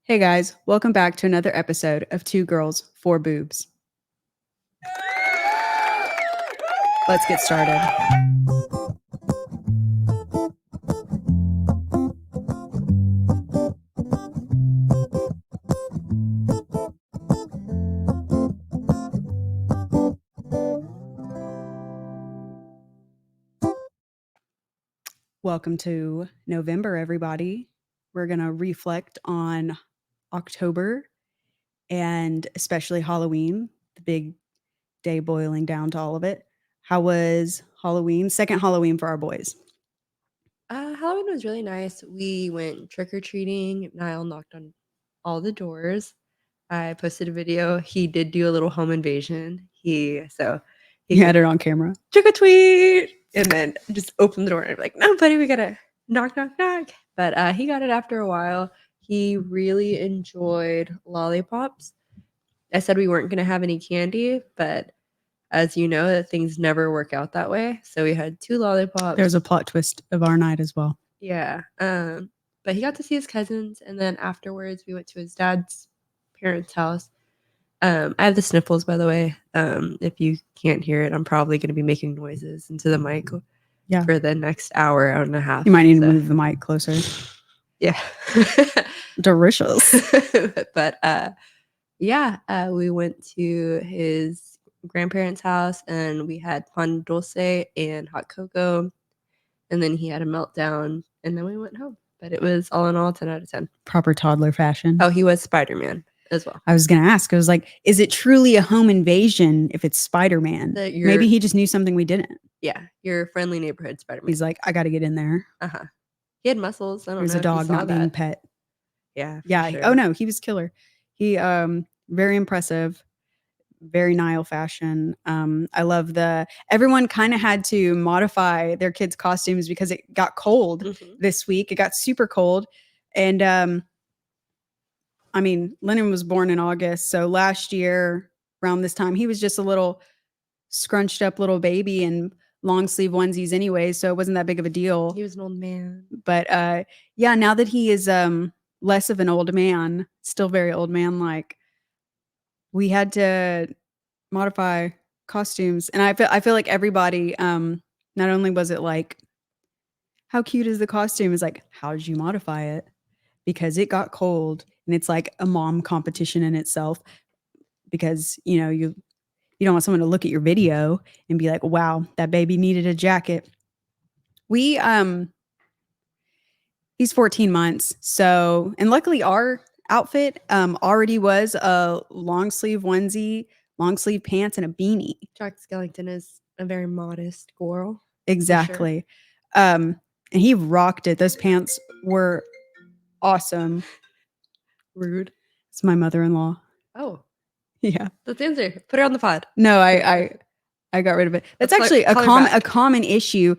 Hey guys, welcome back to another episode of Two Girls, Four Boobs. Let's get started. Welcome to November, everybody. We're going to reflect on October and especially Halloween, the big day boiling down to all of it. How was Halloween? Second Halloween for our boys. Halloween was really nice. We went trick-or-treating. Niall knocked on all the doors. I posted a video. He did do a little home invasion. He had it on camera. Trick-or-treat! And then just opened the door and I'm like, no, buddy, we gotta knock, knock, knock. But he got it after a while. He really enjoyed lollipops. I said we weren't gonna have any candy, but as you know, things never work out that way. So we had 2 lollipops. There's a plot twist of our night as well. Yeah. But he got to see his cousins, and then afterwards we went to his dad's parents' house. I have the sniffles, by the way. If you can't hear it, I'm probably going to be making noises into the mic for the next hour and a half. You might need to move the mic closer. Yeah. Delicious. But we went to his grandparents' house, and we had pan dulce and hot cocoa. And then he had a meltdown, and then we went home. But it was all in all 10 out of 10. Proper toddler fashion. Oh, he was Spider-Man as well. I was going to ask, I was like, is it truly a home invasion if it's Spider-Man? Maybe he just knew something we didn't. Yeah, your friendly neighborhood Spider-Man. He's like, I got to get in there. Uh-huh. He had muscles. I don't know. There's a dog not being pet. Yeah. Yeah. Sure. Oh, no, he was killer. He, very impressive. Very Niall fashion. I love everyone kind of had to modify their kids' costumes because it got cold this week. It got super cold. And I mean, Lennon was born in August. So last year around this time, he was just a little scrunched up little baby in long sleeve onesies anyway. So it wasn't that big of a deal. He was an old man. But yeah, now that he is less of an old man, still very old man, like we had to modify costumes. And I feel like everybody, not only was it like, how cute is the costume? It's like, how did you modify it? Because it got cold, and it's like a mom competition in itself, because, you know, you don't want someone to look at your video and be like, wow, that baby needed a jacket. He's 14 months. So, and luckily our outfit already was a long sleeve onesie, long sleeve pants, and a beanie. Jack Skellington is a very modest girl. Exactly. Sure. And he rocked it. Those pants were awesome. Rude. It's my mother-in-law. Oh. Yeah. That's the answer. Put her on the pod. No, I got rid of it. That's actually a common issue.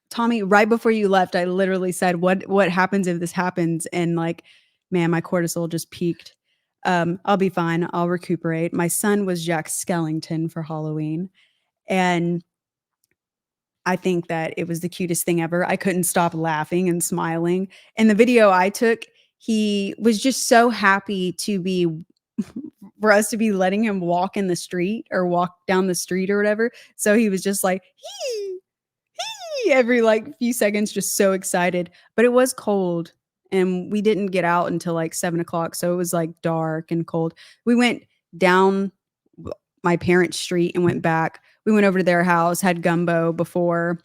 Tommy, right before you left, I literally said, what happens if this happens? And like, man, my cortisol just peaked. I'll be fine. I'll recuperate. My son was Jack Skellington for Halloween. And I think that it was the cutest thing ever. I couldn't stop laughing and smiling. In the video I took, he was just so happy for us to be letting him walk in the street or walk down the street or whatever. So he was just like, hee, every like few seconds, just so excited. But it was cold, and we didn't get out until like 7:00. So it was like dark and cold. We went down my parents' street and went back. We went over to their house, had gumbo before.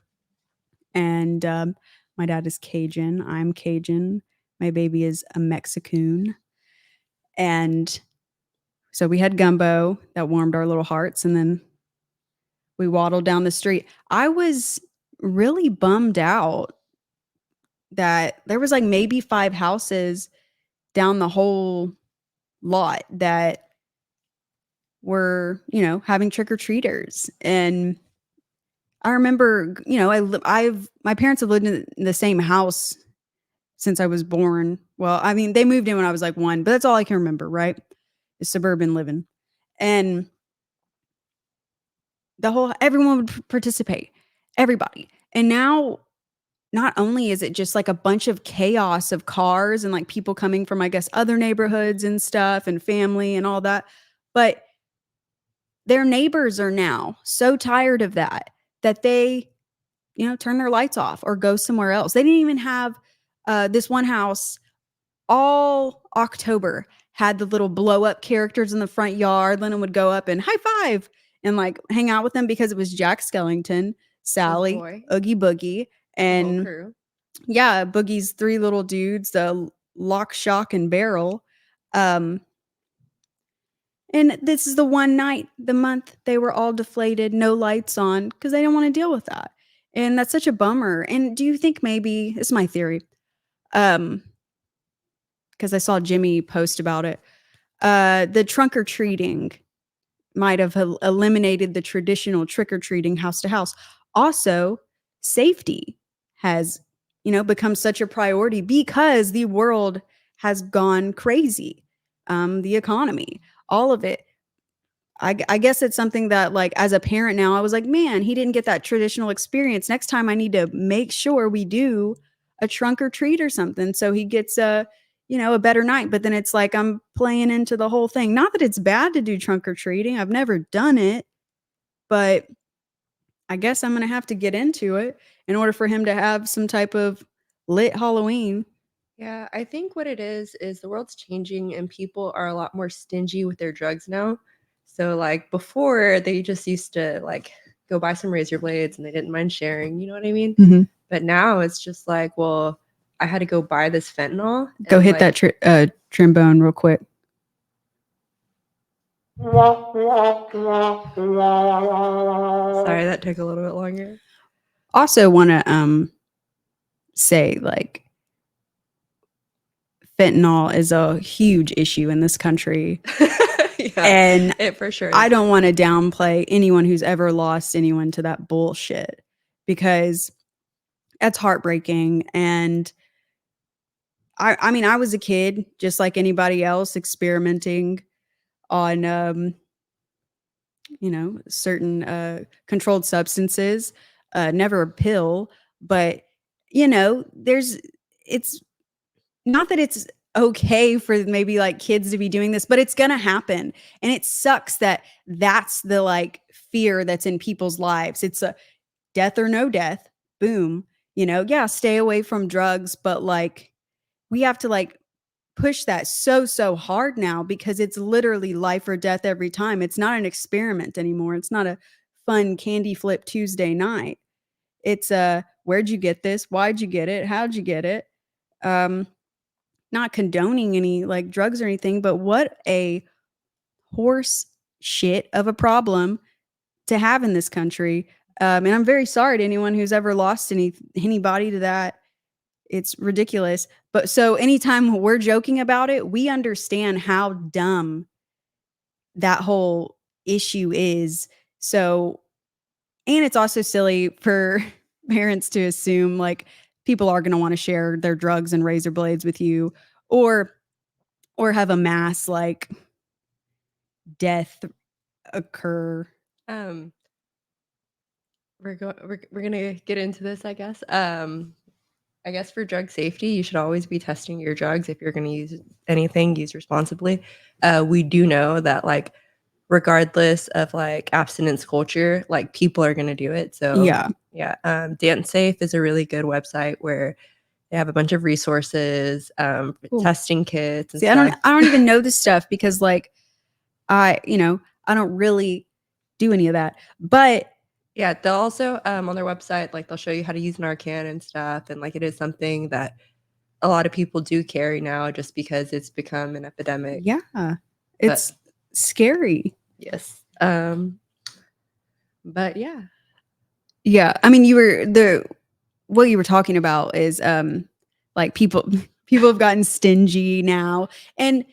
And my dad is Cajun. I'm Cajun. My baby is a Mexican. And so we had gumbo that warmed our little hearts. And then we waddled down the street. I was really bummed out that there was like maybe 5 houses down the whole lot that were, you know, having trick-or-treaters. And I remember, you know, my parents have lived in the same house since I was born. Well, I mean, they moved in when I was like 1, but that's all I can remember, right? Is suburban living. And everyone would participate, everybody. And now not only is it just like a bunch of chaos of cars and like people coming from, I guess, other neighborhoods and stuff and family and all that, but their neighbors are now so tired of that that they, turn their lights off or go somewhere else. They didn't even have this one house all October had the little blow up characters in the front yard. Lennon would go up and high five and like hang out with them because it was Jack Skellington, Sally, Oogie Boogie, and yeah, Boogie's three little dudes, the Lock, Shock, and Barrel. And this is the one night, the month they were all deflated, no lights on because they don't want to deal with that. And that's such a bummer. And do you think maybe, this is my theory, because I saw Jimmy post about it, the trunk or treating might have eliminated the traditional trick or treating house to house. Also, safety has, become such a priority because the world has gone crazy. The economy, all of it. I guess it's something that, like, as a parent now, I was like, man, he didn't get that traditional experience. Next time I need to make sure we do a trunk or treat or something so he gets a better night. But then it's like I'm playing into the whole thing. Not that it's bad to do trunk or treating. I've never done it, but I guess I'm going to have to get into it in order for him to have some type of lit Halloween. Yeah, I think what it is the world's changing and people are a lot more stingy with their drugs now. So like before they just used to like go buy some razor blades and they didn't mind sharing, you know what I mean? Mm-hmm. But now it's just like, well, I had to go buy this fentanyl. Go hit like, that trombone real quick. Sorry, that took a little bit longer. Also want to say, like, fentanyl is a huge issue in this country. Yeah, and it for sure is. I don't want to downplay anyone who's ever lost anyone to that bullshit, because that's heartbreaking. And I mean, I was a kid just like anybody else, experimenting on certain controlled substances, never a pill, but it's not that it's okay for maybe like kids to be doing this, but it's gonna happen. And it sucks that that's the like fear that's in people's lives. It's a death or no death, boom. Yeah, stay away from drugs, but like we have to like push that so hard now because it's literally life or death every time. It's not an experiment anymore. It's not a fun candy flip Tuesday night. It's where'd you get this? Why'd you get it? How'd you get it? Not condoning any like drugs or anything, but what a horse shit of a problem to have in this country. And I'm very sorry to anyone who's ever lost anybody to that. It's ridiculous. But so anytime we're joking about it, we understand how dumb that whole issue is. So, and it's also silly for parents to assume like people are going to want to share their drugs and razor blades with you, or have a mass like death occur. We're gonna get into this, I guess. I guess for drug safety, you should always be testing your drugs. If you're going to use anything, use responsibly. We do know that like regardless of like abstinence culture, like people are going to do it. So yeah. Dance Safe is a really good website where they have a bunch of resources, testing kits and See, stuff. I don't even know this stuff because like I don't really do any of that. But yeah, they'll also on their website, like they'll show you how to use Narcan and stuff. And like it is something that a lot of people do carry now just because it's become an epidemic. Yeah. It's scary. Yes. But yeah. Yeah. I mean, what you were talking about is like people have gotten stingy now. And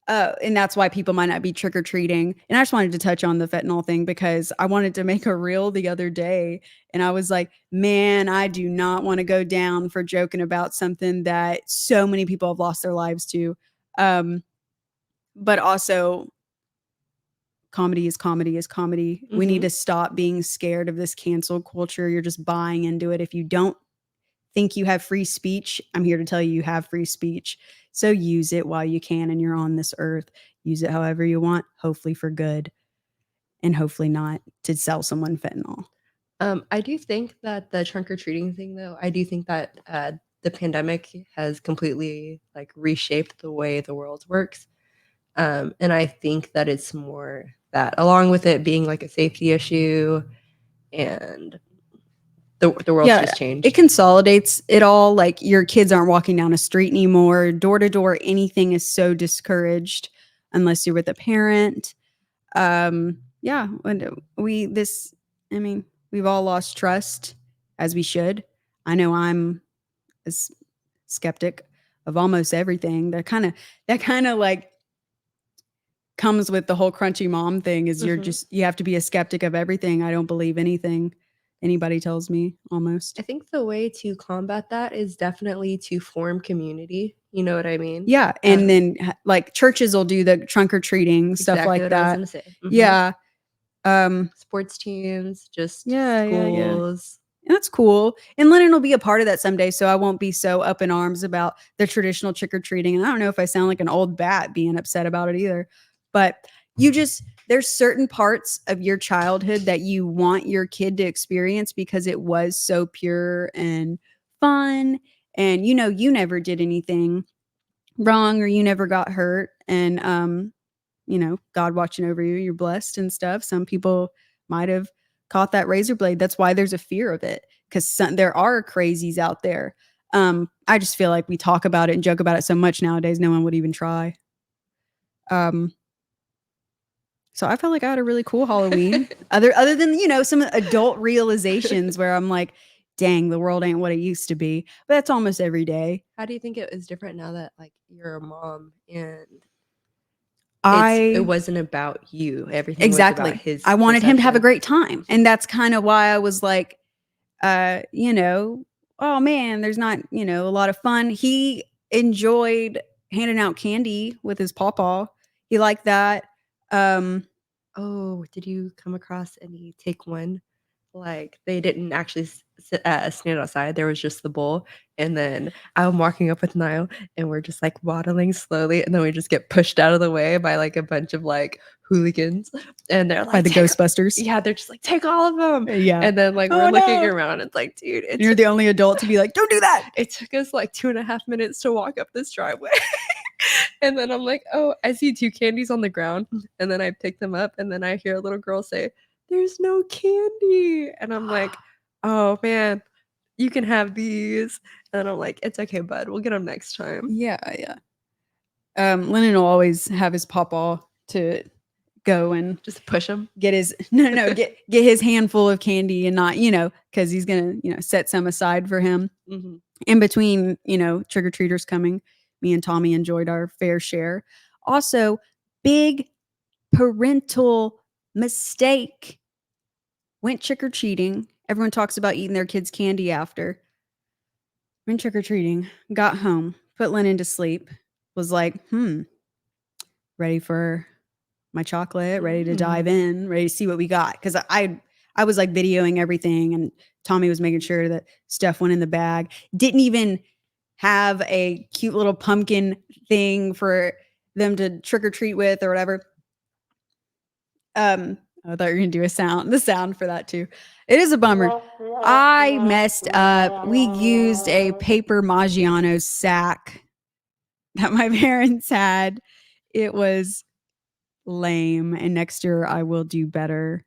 that's why people might not be trick-or-treating. And I just wanted to touch on the fentanyl thing because I wanted to make a reel the other day. And I was like, man, I do not want to go down for joking about something that so many people have lost their lives to. But also, comedy is comedy is comedy. We need to stop being scared of this cancel culture. You're just buying into it. If you don't think you have free speech, I'm here to tell you have free speech. So use it while you can and you're on this earth. Use it however you want, hopefully for good, and hopefully not to sell someone fentanyl. I do think that the trunk or treating thing, though, I do think that the pandemic has completely like reshaped the way the world works. And I think that it's more that, along with it being like a safety issue, and the world's just changed. It consolidates it all. Like your kids aren't walking down a street anymore. Door to door, anything is so discouraged unless you're with a parent. Yeah, we've all lost trust, as we should. I know I'm a skeptic of almost everything. That kind of like comes with the whole crunchy mom thing, is you have to be a skeptic of everything. I don't believe anything anybody tells me, almost. I think the way to combat that is definitely to form community. You know what I mean? Yeah. And then like churches will do the trunk or treating, stuff like that. I was gonna say. Yeah. Sports teams, just schools. Yeah. That's cool. And Lennon will be a part of that someday, so I won't be so up in arms about the traditional trick-or-treating. And I don't know if I sound like an old bat being upset about it either. But there's certain parts of your childhood that you want your kid to experience because it was so pure and fun. And you never did anything wrong, or you never got hurt. And God watching over you, you're blessed and stuff. Some people might have caught that razor blade. That's why there's a fear of it, because there are crazies out there. I just feel like we talk about it and joke about it so much nowadays, no one would even try. So I felt like I had a really cool Halloween, other than some adult realizations where I'm like, dang, the world ain't what it used to be. But that's almost every day. How do you think it is different now that like you're a mom and it wasn't about you? Everything exactly. Was about his I wanted him to have a great time, and that's kind of why I was like, oh man, there's not a lot of fun. He enjoyed handing out candy with his pawpaw. He liked that. Oh, did you come across any take one? Like they didn't actually stand outside. There was just the bowl. And then I'm walking up with Niall and we're just like waddling slowly. And then we just get pushed out of the way by like a bunch of like hooligans. And they're like, by the Ghostbusters. Yeah, they're just like, take all of them. Yeah. And then like we're looking around. It's like, dude, you're the only adult to be like, don't do that. It took us like 2.5 minutes to walk up this driveway. And then I'm like, oh, I see 2 candies on the ground. And then I pick them up. And then I hear a little girl say, there's no candy. And I'm like, oh man, you can have these. And I'm like, it's okay, bud. We'll get them next time. Yeah. Lennon will always have his pawpaw to go and just push him. Get his get his handful of candy, and not, because he's gonna, set some aside for him. Mm-hmm. In between, trick-or-treaters coming. Me and Tommy enjoyed our fair share. Also, big parental mistake. Went trick-or-treating. Everyone talks about eating their kids' candy after. Went trick-or-treating. Got home. Put Lennon to sleep. Was like, ready for my chocolate. Ready to dive in. Ready to see what we got. Because I was like videoing everything, and Tommy was making sure that stuff went in the bag. Didn't even have a cute little pumpkin thing for them to trick or treat with or whatever. I thought you were gonna do the sound for that too. It is a bummer. I messed up. We used a paper Maggiano sack that my parents had. It was lame, and next year I will do better.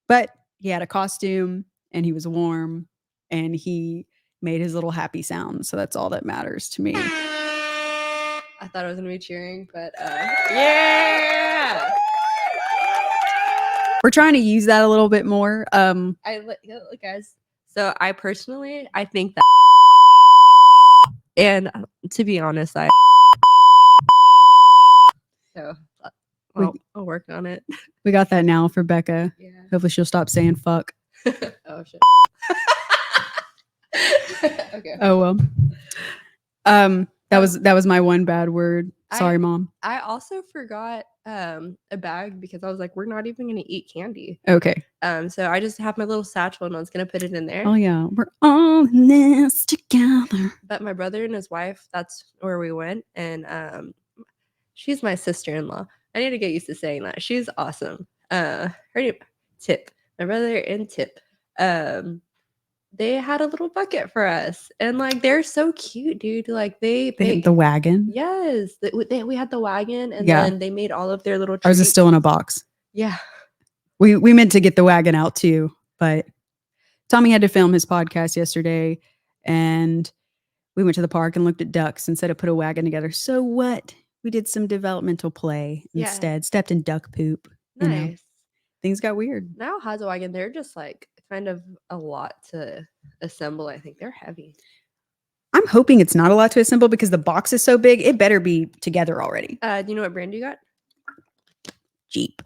But he had a costume, and he was warm, and he made his little happy sound. So that's all that matters to me. I thought I was gonna be cheering, but yeah. We're trying to use that a little bit more. Look, guys. So I think that, and to be honest, I'll work on it. We got that now for Becca. Yeah. Hopefully she'll stop saying fuck. Oh shit. Okay. Oh well. That was my one bad word. Sorry, Mom. I also forgot a bag because I was like, we're not even gonna eat candy. Okay. So I just have my little satchel and I was gonna put it in there. Oh yeah, we're all in this together. But my brother and his wife, that's where we went, and she's my sister-in-law. I need to get used to saying that. She's awesome. Her name Tip. My brother and Tip. They had a little bucket for us, and like they're so cute, dude. Like they had the wagon. Yes, we had the wagon, and then they made all of their little treats. Ours is still in a box. Yeah, we meant to get the wagon out too, but Tommy had to film his podcast yesterday, and we went to the park and looked at ducks instead of put a wagon together. So what? We did some developmental play instead. Stepped in duck poop. Nice. You know, things got weird. Now has a wagon. They're just like kind of a lot to assemble. I think they're heavy. I'm hoping it's not a lot to assemble because the box is so big. It better be together already. Do you know what brand you got? Jeep.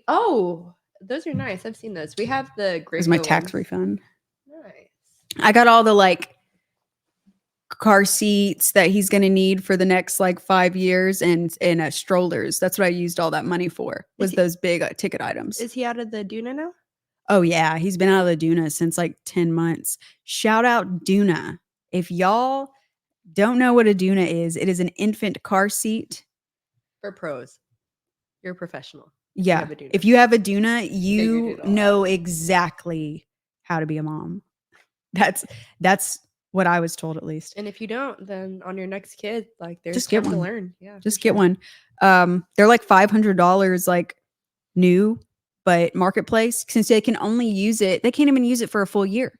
Oh, those are nice. I've seen those. We have the great. It was my tax refund. Nice. I got all the like car seats that he's going to need for the next like 5 years and strollers. That's what I used all that money for, was those big ticket items. Is he out of the Duna now? Oh yeah, he's been out of the Duna since like 10 months. Shout out Duna. If y'all don't know what a Duna is, it is an infant car seat. For pros. You're a professional. Yeah. If you have a Duna, you know exactly how to be a mom. That's what I was told, at least. And if you don't, then on your next kid, like there's just get one to learn. Yeah. Just get one. They're like $500 like new, but marketplace, since they can only use it, they can't even use it for a full year.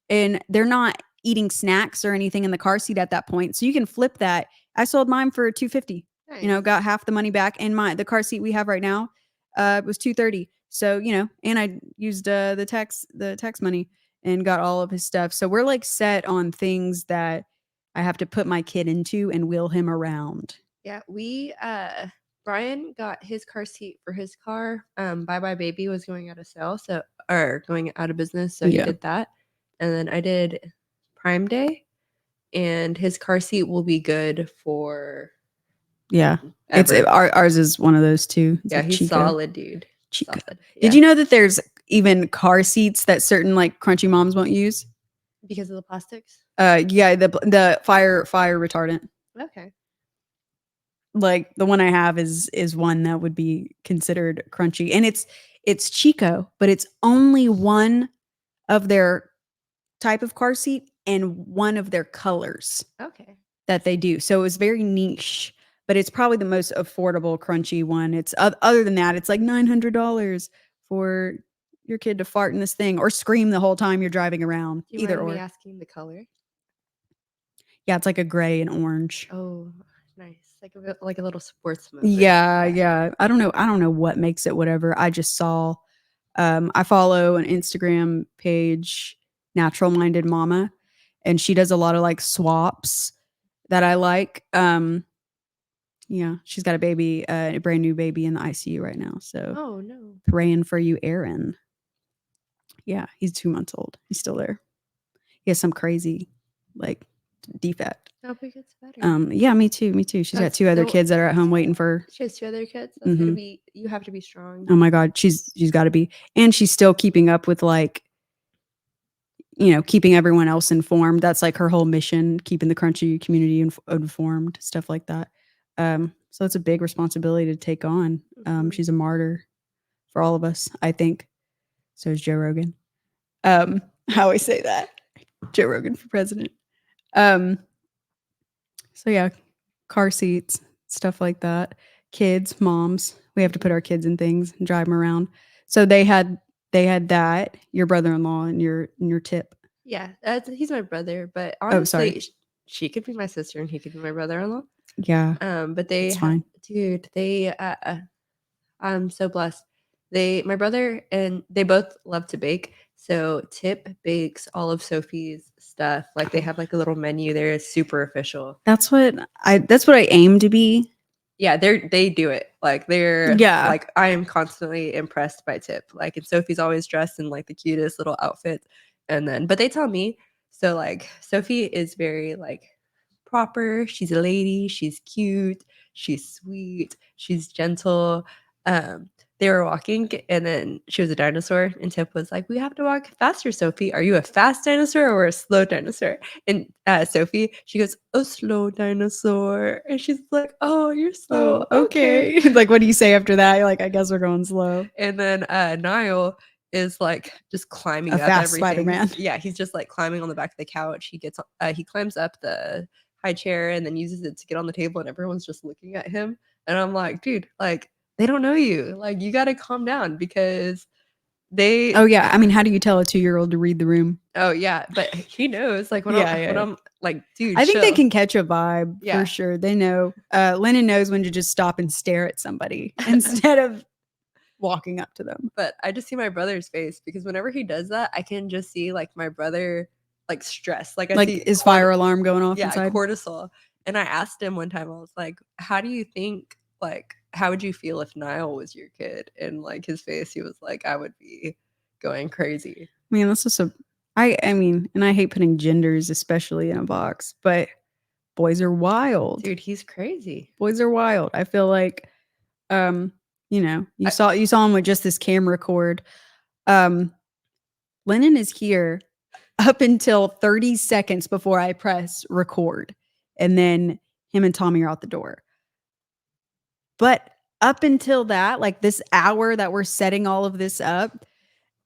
And they're not eating snacks or anything in the car seat at that point. So you can flip that. I sold mine for $250. Nice. You know, got half the money back. And the car seat we have right now was $230. So, you know, and I used the tax money and got all of his stuff. So we're like set on things that I have to put my kid into and wheel him around. Yeah, Brian got his car seat for his car. Bye Bye Baby was going out of sale, or going out of business, so he did that. And then I did Prime Day, and his car seat will be good for ours is one of those too. It's he's Chico. Solid, dude. Solid. Yeah. Did you know that there's even car seats that certain like crunchy moms won't use because of the plastics? The fire retardant. Okay. Like the one I have is one that would be considered crunchy, and it's Chico, but it's only one of their type of car seat and one of their colors. Okay. That they do. So it's very niche, but it's probably the most affordable crunchy one. It's other than that, it's like $900 for your kid to fart in this thing or scream the whole time you're driving around. Do you mind me asking the color? Yeah, it's like a gray and orange. Oh, nice. Like a little sports mode. Yeah. I don't know what makes it whatever. I just saw I follow an Instagram page, Natural Minded Mama, and she does a lot of like swaps that I like. Yeah, she's got a baby, a brand new baby in the ICU right now. So, oh no, praying for you, Aaron. Yeah, he's 2 months old. He's still there. He has some crazy, like, defect. I hope he gets better. Yeah, me too. She's got 2 other kids that are at home waiting for her. She has 2 other kids. That's gonna be. You have to be strong. Oh my God, she's got to be, and she's still keeping up with like, you know, keeping everyone else informed. That's like her whole mission, keeping the crunchy community informed, stuff like that. So it's a big responsibility to take on. She's a martyr for all of us, I think. So is Joe Rogan. I always say that. Joe Rogan for president. So yeah, car seats, stuff like that. Kids, moms. We have to put our kids in things and drive them around. So they had that, your brother-in-law and your Tip. Yeah, he's my brother, but honestly, she could be my sister and he could be my brother-in-law. Yeah. But fine. Dude, I'm so blessed. My brother and they both love to bake. So Tip bakes all of Sophie's stuff. Like they have like a little menu there. It's super official. That's what I aim to be. Yeah, they do it. Like like I am constantly impressed by Tip. Like, and Sophie's always dressed in like the cutest little outfits. But they tell me, so like Sophie is very like proper. She's a lady. She's cute. She's sweet. She's gentle. They were walking, and then she was a dinosaur, and Tip was like, "We have to walk faster, Sophie. Are you a fast dinosaur or a slow dinosaur?" And Sophie, she goes, "A slow dinosaur," and she's like, "Oh, you're slow. Okay." Like, what do you say after that? You're like, I guess we're going slow. And then Niall is like just climbing A up fast everything. Spider-Man. Yeah, he's just like climbing on the back of the couch. He climbs up the high chair and then uses it to get on the table, and everyone's just looking at him. And I'm like, dude, like, they don't know you. Like, you got to calm down because they. Oh yeah, I mean, how do you tell a 2-year-old to read the room? Oh yeah, but he knows. Like when I'm like, dude, I think they chill. can catch a vibe Yeah. for sure. They know. Lennon knows when to just stop and stare at somebody instead of walking up to them. But I just see my brother's face because whenever he does that, I can just see like my brother like stress. Like I Like, see is fire alarm going off yeah, inside? cortisol. And I asked him one time, I was like, how do you think, like, how would you feel if Niall was your kid? And like his face, he was like, I would be going crazy. I mean, that's just I mean, and I hate putting genders especially in a box, but boys are wild. Dude, he's crazy. Boys are wild. I feel like, you know, you saw him with just this camera cord. Lennon is here up until 30 seconds before I press record. And then him and Tommy are out the door. But up until that, like this hour that we're setting all of this up,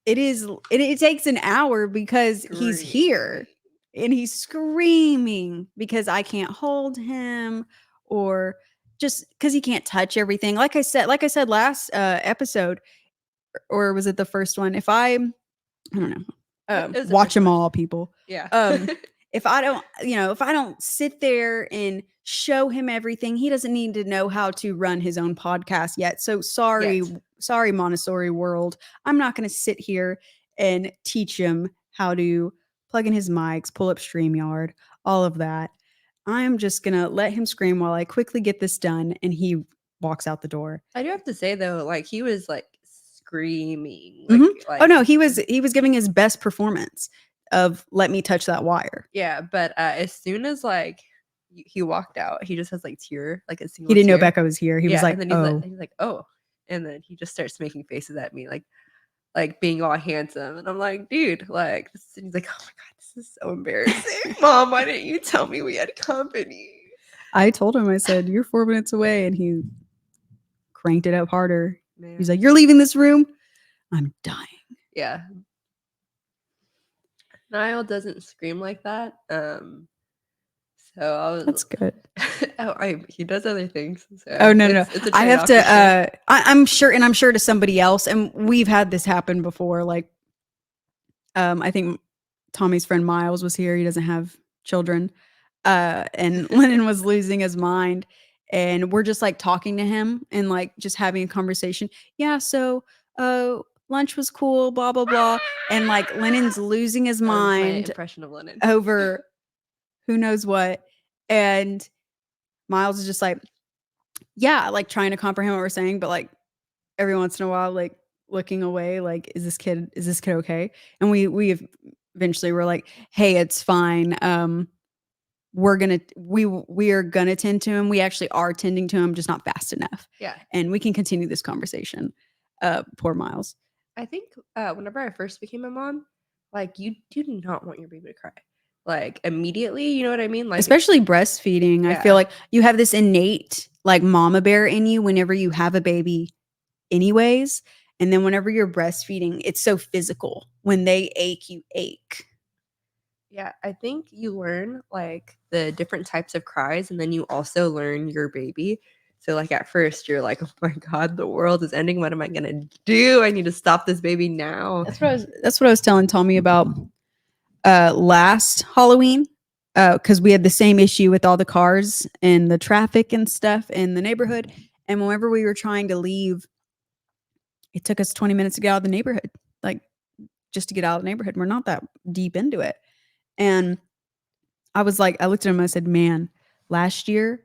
it takes an hour because he's here and he's screaming because I can't hold him, or just because he can't touch everything. Like I said last episode, or was it the first one? If I don't know, watch them all, people. Yeah. If I don't sit there and show him everything, he doesn't need to know how to run his own podcast yet. So sorry, Montessori world. I'm not going to sit here and teach him how to plug in his mics, pull up StreamYard, all of that. I'm just going to let him scream while I quickly get this done, and he walks out the door. I do have to say though, like he was like screaming. Like, oh no, he was giving his best performance of let me touch that wire. Yeah, but as soon as like he walked out, he just has like tear, like a single. He didn't tear. know Becca was here. He was like, and then he's like, oh, and then he just starts making faces at me, like being all handsome, and I'm like, dude, like, and he's like, oh my god, this is so embarrassing, Mom. Why didn't you tell me we had company? I told him, I said, you're 4 minutes away, and he cranked it up harder. Man. He's like, you're leaving this room? I'm dying. Yeah. Niall doesn't scream like that. So I was. That's good. He does other things. So oh no! I have to. I'm sure to somebody else, and we've had this happen before. Like, I think Tommy's friend Miles was here. He doesn't have children, and Lennon was losing his mind, and we're just like talking to him and like just having a conversation. Yeah, so lunch was cool, blah blah blah, and like Lennon's losing his mind. My impression of Lennon over who knows what, and Miles is just like, yeah, like trying to comprehend what we're saying, but like every once in a while, like looking away, like, is this kid okay? And we eventually were like, hey, it's fine. We are gonna tend to him. We actually are tending to him, just not fast enough. Yeah. And we can continue this conversation. Poor Miles. I think whenever I first became a mom, like you do not want your baby to cry. Like immediately, you know what I mean? Like especially breastfeeding. I feel like you have this innate like mama bear in you whenever you have a baby anyways. And then whenever you're breastfeeding, it's so physical. When they ache, you ache. Yeah, I think you learn like the different types of cries, and then you also learn your baby. So like at first you're like, oh my God, the world is ending. What am I gonna do? I need to stop this baby now. That's what I was telling Tommy about last Halloween. Because we had the same issue with all the cars and the traffic and stuff in the neighborhood. And whenever we were trying to leave, it took us 20 minutes to get out of the neighborhood. Like, just to get out of the neighborhood. We're not that deep into it. And I was like, I looked at him and I said, man, last year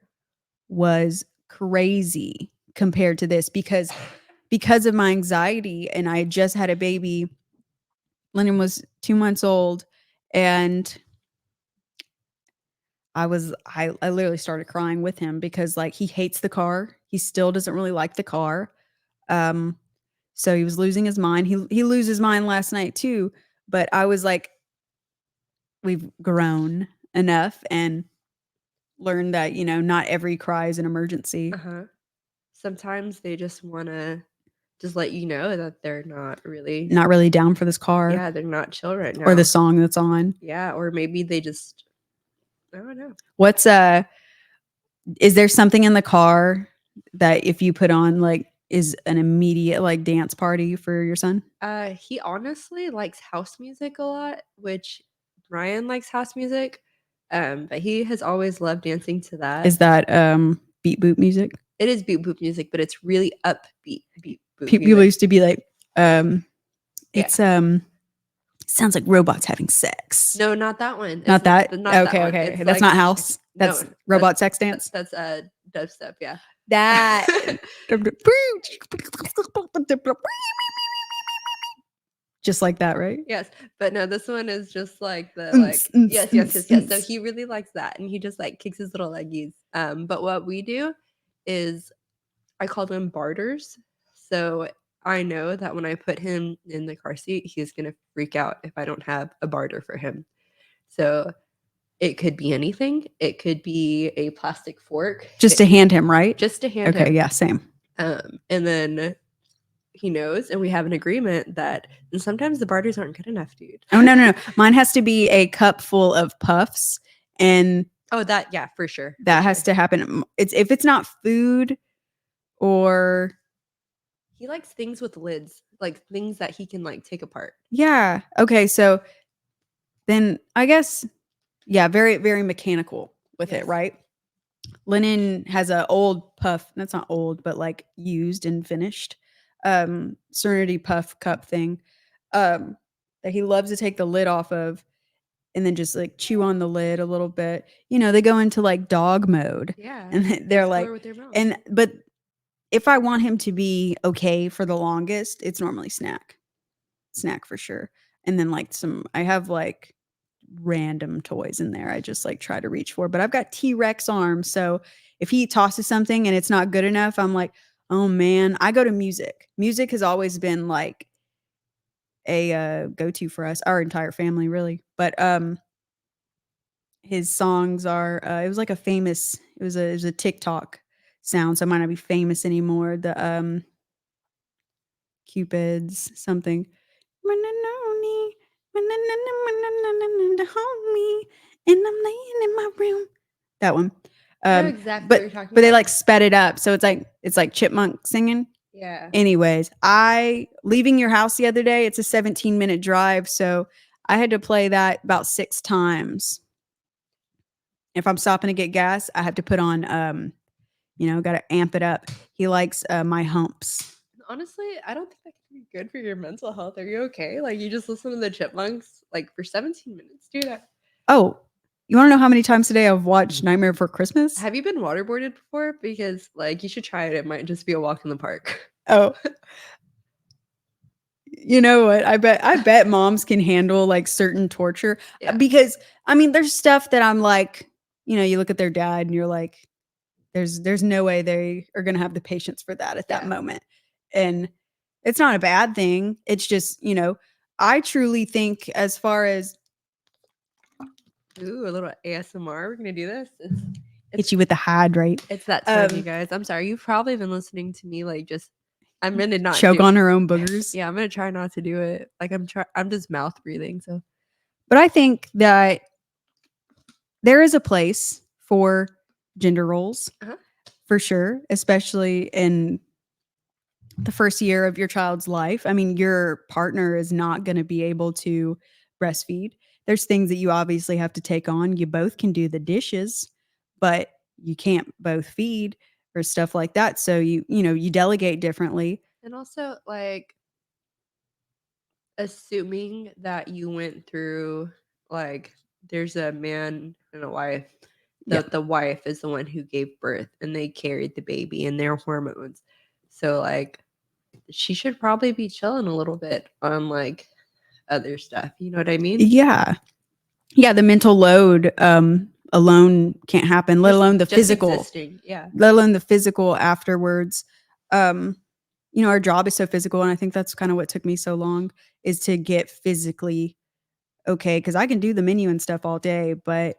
was crazy compared to this because of my anxiety, and I had just had a baby. Lennon was 2 months old, and I literally started crying with him because like he hates the car. He still doesn't really like the car. So he was losing his mind. He lose his mind last night too. But I was like, we've grown enough and learned that, not every cry is an emergency. Sometimes they just want to just let you know that they're not really down for this car. Yeah, they're not chill right now. Or the song that's on. Yeah, or maybe they just, I don't know. What's is there something in the car that if you put on like is an immediate like dance party for your son? He honestly likes house music a lot, which Ryan likes house music. But he has always loved dancing to that. Is that beat boop music? It is beat boop music, but it's really upbeat beat boop People music. used to be like, it's sounds like robots having sex. No, not that one. Not that? Not okay, that okay. It's that's like, not house. That's no, robot sex dance. That's dubstep, yeah. That just like that, right? Yes, but no, this one is just like the like yes. So he really likes that, and he just like kicks his little leggies. But what we do is I call them barters. So I know that when I put him in the car seat, he's gonna freak out if I don't have a barter for him. So it could be anything. It could be a plastic fork. Just to hand him, right? Just to hand him. Okay, yeah, same. And then he knows, and we have an agreement that, and sometimes the barters aren't good enough, dude. Oh, no. Mine has to be a cup full of puffs. And that, yeah, for sure. That has to happen. If it's not food or. He likes things with lids, like things that he can like take apart. Yeah. Okay. So then I guess, yeah, very, very mechanical with it, right? Lennon has an old puff. That's not old, but like used and finished Serenity puff cup thing that he loves to take the lid off of and then just like chew on the lid a little bit. They go into like dog mode. Yeah. And they're like, with their mouth. But if I want him to be okay for the longest, it's normally snack for sure. And then like I have like random toys in there I just like try to reach for, but I've got T-Rex arms, so if he tosses something and it's not good enough, I'm like, oh man. I go to music has always been like a go-to for us, our entire family really. But his songs are it was like it was a TikTok sound, so it might not be famous anymore. The Cupids something and I'm laying in my room. That one. I know exactly but what you're talking but they about. like sped it up, so it's like chipmunk singing. Yeah. Anyways, leaving your house the other day, it's a 17-minute drive, so I had to play that about 6 times. If I'm stopping to get gas, I have to put on got to amp it up. He likes My Humps. Honestly, I don't think that can be good for your mental health. Are you okay? Like, you just listen to the Chipmunks like for 17 minutes, dude. Oh, you want to know how many times today I've watched Nightmare Before Christmas? Have you been waterboarded before? Because like you should try it. It might just be a walk in the park. Oh. You know what? I bet moms can handle like certain torture because I mean, there's stuff that I'm like, you look at their dad and you're like, there's no way they are going to have the patience for that at that moment. And it's not a bad thing. It's just, I truly think as far as. Ooh, a little ASMR. We're going to do this. It's hit you with the hydrate. It's that time, you guys. I'm sorry. You've probably been listening to me like just. I'm gonna not choke on her own boogers. Yeah, I'm gonna try not to do it. Like I'm just mouth breathing. So, but I think that there is a place for gender roles for sure, especially in the first year of your child's life. I mean, your partner is not going to be able to breastfeed. There's things that you obviously have to take on. You both can do the dishes, but you can't both feed or stuff like that. So you delegate differently. And also like assuming that you went through like there's a man and a wife. The wife is the one who gave birth and they carried the baby and their hormones. So like she should probably be chilling a little bit on like other stuff. You know what I mean? Yeah. Yeah, the mental load alone can't happen, let Just- alone the just physical. existing. Yeah. Let alone the physical afterwards. You know, our job is so physical, and I think that's kind of what took me so long, is to get physically okay, because I can do the menu and stuff all day, but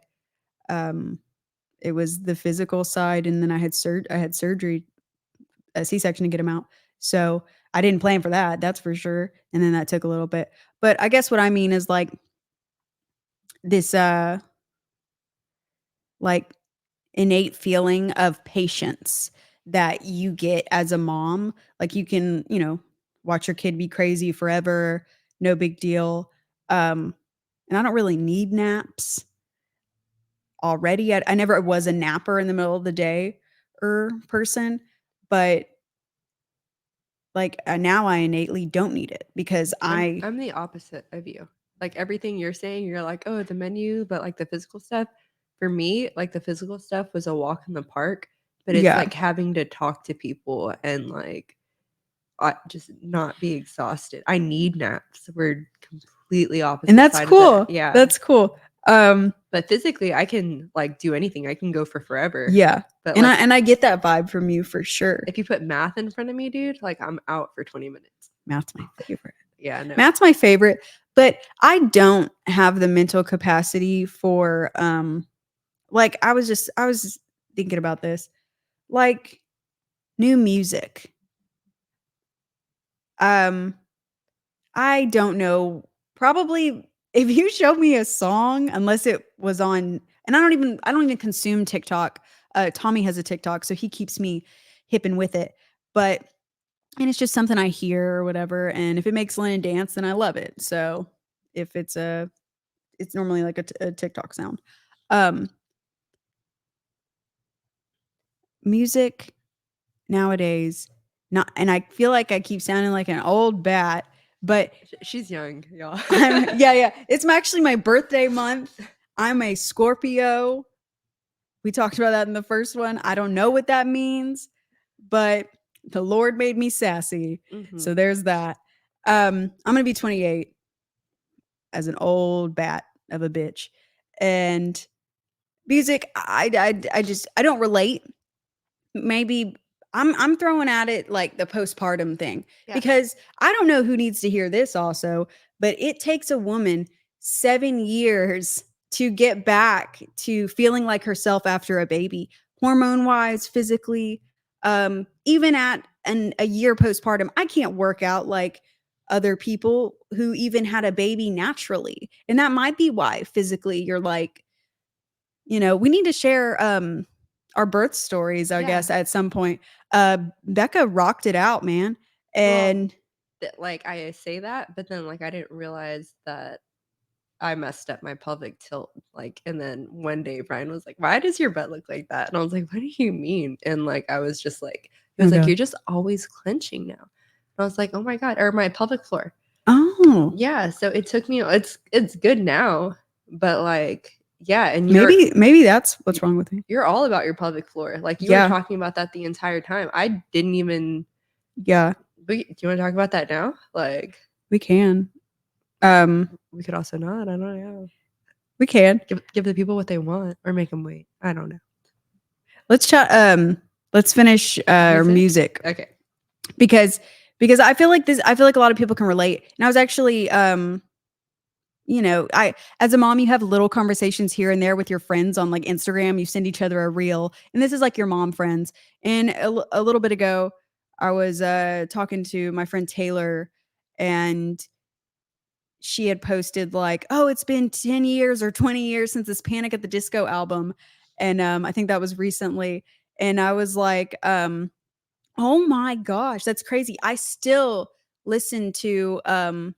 it was the physical side, and then I had surgery, a C-section, to get him out. So I didn't plan for that, that's for sure. And then that took a little bit. But I guess what I mean is like this like innate feeling of patience that you get as a mom. Like you can, you know, watch your kid be crazy forever, no big deal. And I don't really need naps already. I never was a napper in the middle of the day person, but like now I innately don't need it because I'm the opposite of you. Like everything you're saying, you're like, oh, the menu, but like the physical stuff. For me, like the physical stuff was a walk in the park, but it's yeah. like having to talk to people and like just not be exhausted. I need naps. We're completely opposite. And that's side cool. of the, yeah, That's cool. But physically, I can like do anything. I can go for forever. Yeah. But And like, I get that vibe from you for sure. if you put math in front of me, dude, like I'm out for 20 minutes. Math's my favorite. Yeah, no. Math's my favorite, but I don't have the mental capacity for like I was thinking about this. Like new music. I don't know. Probably if you showed me a song, unless it was on, and I don't even consume TikTok. Tommy has a TikTok, so he keeps me hip and with it. But and it's just something I hear or whatever. And if it makes Lennon dance, then I love it. So if it's it's normally like a TikTok sound. Um, music nowadays, not, and I feel like I keep sounding like an old bat, but she's young, y'all. yeah. It's actually my birthday month. I'm a Scorpio. We talked about that in the first one. I don't know what that means, but the Lord made me sassy. Mm-hmm. So there's that. I'm gonna be 28 as an old bat of a bitch. And music, I don't relate. Maybe I'm throwing at it like the postpartum thing, because I don't know who needs to hear this also, but it takes a woman 7 years to get back to feeling like herself after a baby, hormone wise, physically. Even at a year postpartum, I can't work out like other people who even had a baby naturally. And that might be why physically you're like, you know, we need to share our birth stories, I guess, at some point. Becca rocked it out, man. And like I say that, but then like I didn't realize that I messed up my pelvic tilt. Like, and then one day Brian was like, why does your butt look like that? And I was like, what do you mean? And like I was just like, he was like, you're just always clenching now. And I was like, oh my God, or my pelvic floor. Oh. Yeah. So it took me, it's good now, but like, yeah, and maybe that's what's wrong with me. You're all about your pelvic floor. Like you were talking about that the entire time. I didn't even. Yeah. Do you want to talk about that now? Like we can. We could also not. I don't know. We can give the people what they want, or make them wait. I don't know. Let's chat. Let's finish music. Okay. Because I feel like a lot of people can relate. And I was actually you know, as a mom, you have little conversations here and there with your friends on like Instagram. You send each other a reel, and this is like your mom friends. And a little bit ago, I was talking to my friend Taylor, and she had posted like, "Oh, it's been 10 years or 20 years since this Panic at the Disco album," and I think that was recently. And I was like, "Oh my gosh, that's crazy! I still listen to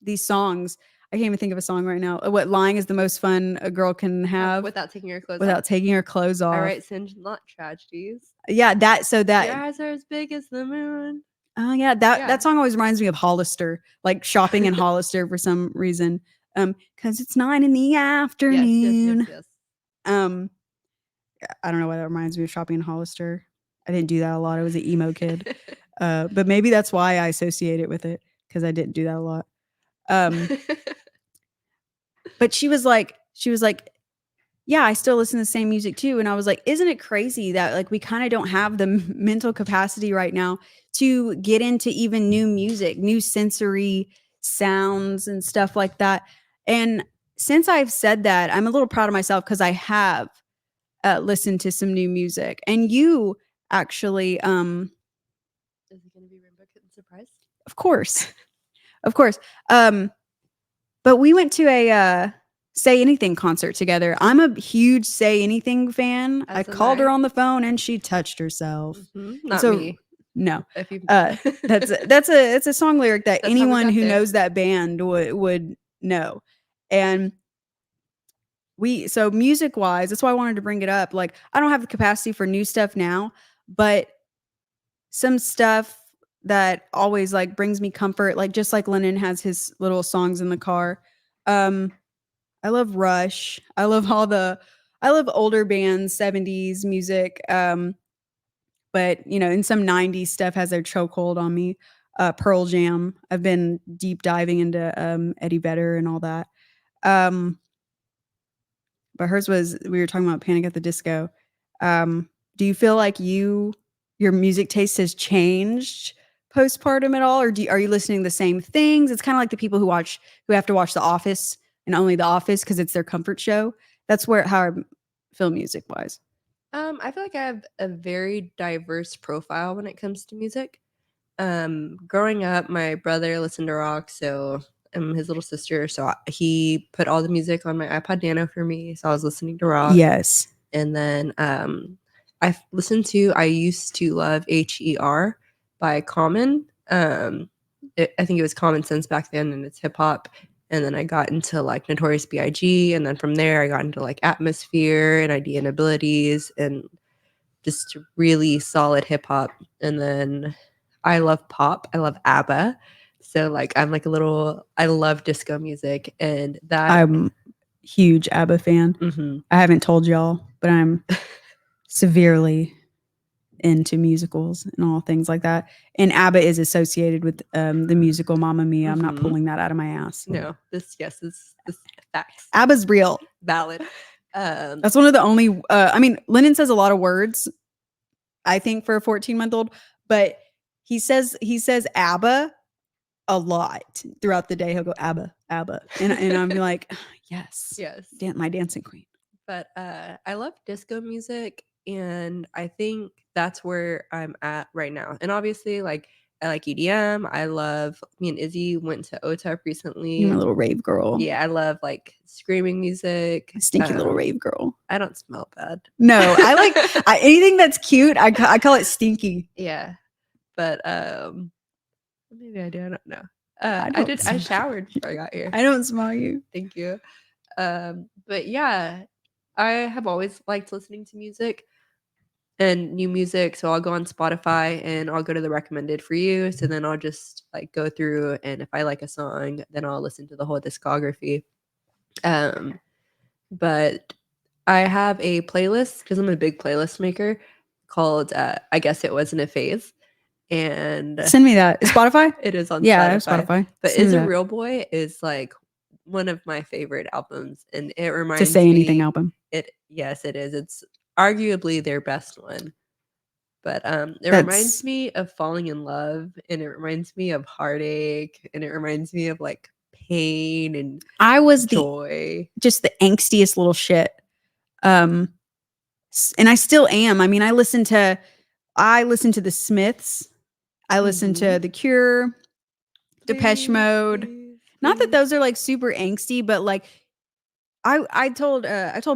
these songs." I can't even think of a song right now. What lying is the most fun a girl can have without taking her clothes off. Without taking her clothes off. I write Singe Not Tragedies. Yeah, that your eyes are as big as the moon. Oh yeah, that song always reminds me of Hollister, like shopping in Hollister for some reason. Because it's 9 p.m. Yes. I don't know why that reminds me of shopping in Hollister. I didn't do that a lot. I was an emo kid. But maybe that's why I associate it with it, because I didn't do that a lot. But she was like, yeah, I still listen to the same music too. And I was like, isn't it crazy that like we kind of don't have the mental capacity right now to get into even new music, new sensory sounds and stuff like that. And since I've said that, I'm a little proud of myself because I have listened to some new music. And you actually, Is it going to be Rainbow Kitten Surprise? of course, of course. But we went to a Say Anything concert together. I'm a huge Say Anything fan. I called her on the phone and she touched herself. Not me. No. It's a song lyric that anyone who knows that band would know. And so music wise, that's why I wanted to bring it up. Like, I don't have the capacity for new stuff now, but some stuff that always like brings me comfort, like just like Lennon has his little songs in the car. I love Rush. I love older bands, 70s music. But in some 90s stuff has their chokehold on me. Pearl Jam. I've been deep diving into Eddie Vedder and all that. But hers was, we were talking about Panic at the Disco. Do you feel like your music taste has changed postpartum at all, or are you listening to the same things? It's kind of like the people who have to watch The Office and only The Office because it's their comfort show. That's how I feel music wise. I feel like I have a very diverse profile when it comes to music. Growing up, my brother listened to rock, so I'm his little sister. So he put all the music on my iPod Nano for me. So I was listening to rock. Yes. And then I used to love HER by Common. I think it was Common Sense back then, and it's hip hop. And then I got into like Notorious B.I.G. And then from there, I got into like Atmosphere and Idea and Abilities and just really solid hip hop. And then I love pop. I love ABBA. So like I love disco music, and that I'm huge ABBA fan. Mm-hmm. I haven't told y'all, but I'm severely into musicals and all things like that. And ABBA is associated with the musical Mamma Mia. I'm not pulling that out of my ass. No, this facts. ABBA's real. Valid. That's one of the only, Lennon says a lot of words, I think, for a 14-month-old, but he says ABBA a lot throughout the day. He'll go ABBA, ABBA. And I'm like, yes. My dancing queen. But I love disco music, and I think that's where I'm at right now. And obviously, like, I like EDM. Me and Izzy went to OTEP recently. You're a little rave girl. Yeah, I love like screaming music. A stinky little rave girl. I don't smell bad. No, I like anything that's cute. I call it stinky. Yeah, but maybe I do. I don't know. I showered before I got here. I don't smell you. Thank you. But yeah, I have always liked listening to music and new music. So I'll go on Spotify and I'll go to the recommended for you. So then I'll just like go through, and if I like a song, then I'll listen to the whole discography. But I have a playlist because I'm a big playlist maker called I Guess It Wasn't a Phase. And send me that. Is Spotify? It is on Spotify. Spotify. But Is a Real Boy is like one of my favorite albums, and it reminds me to Say Anything album. Yes, it is. It's arguably their best one. But it reminds me of falling in love, and it reminds me of heartache, and it reminds me of like pain and joy. Just the angstiest little shit. And I still am. I mean, I listen to the Smiths. I listen to The Cure, Depeche Mode. Not that those are like super angsty, but like I told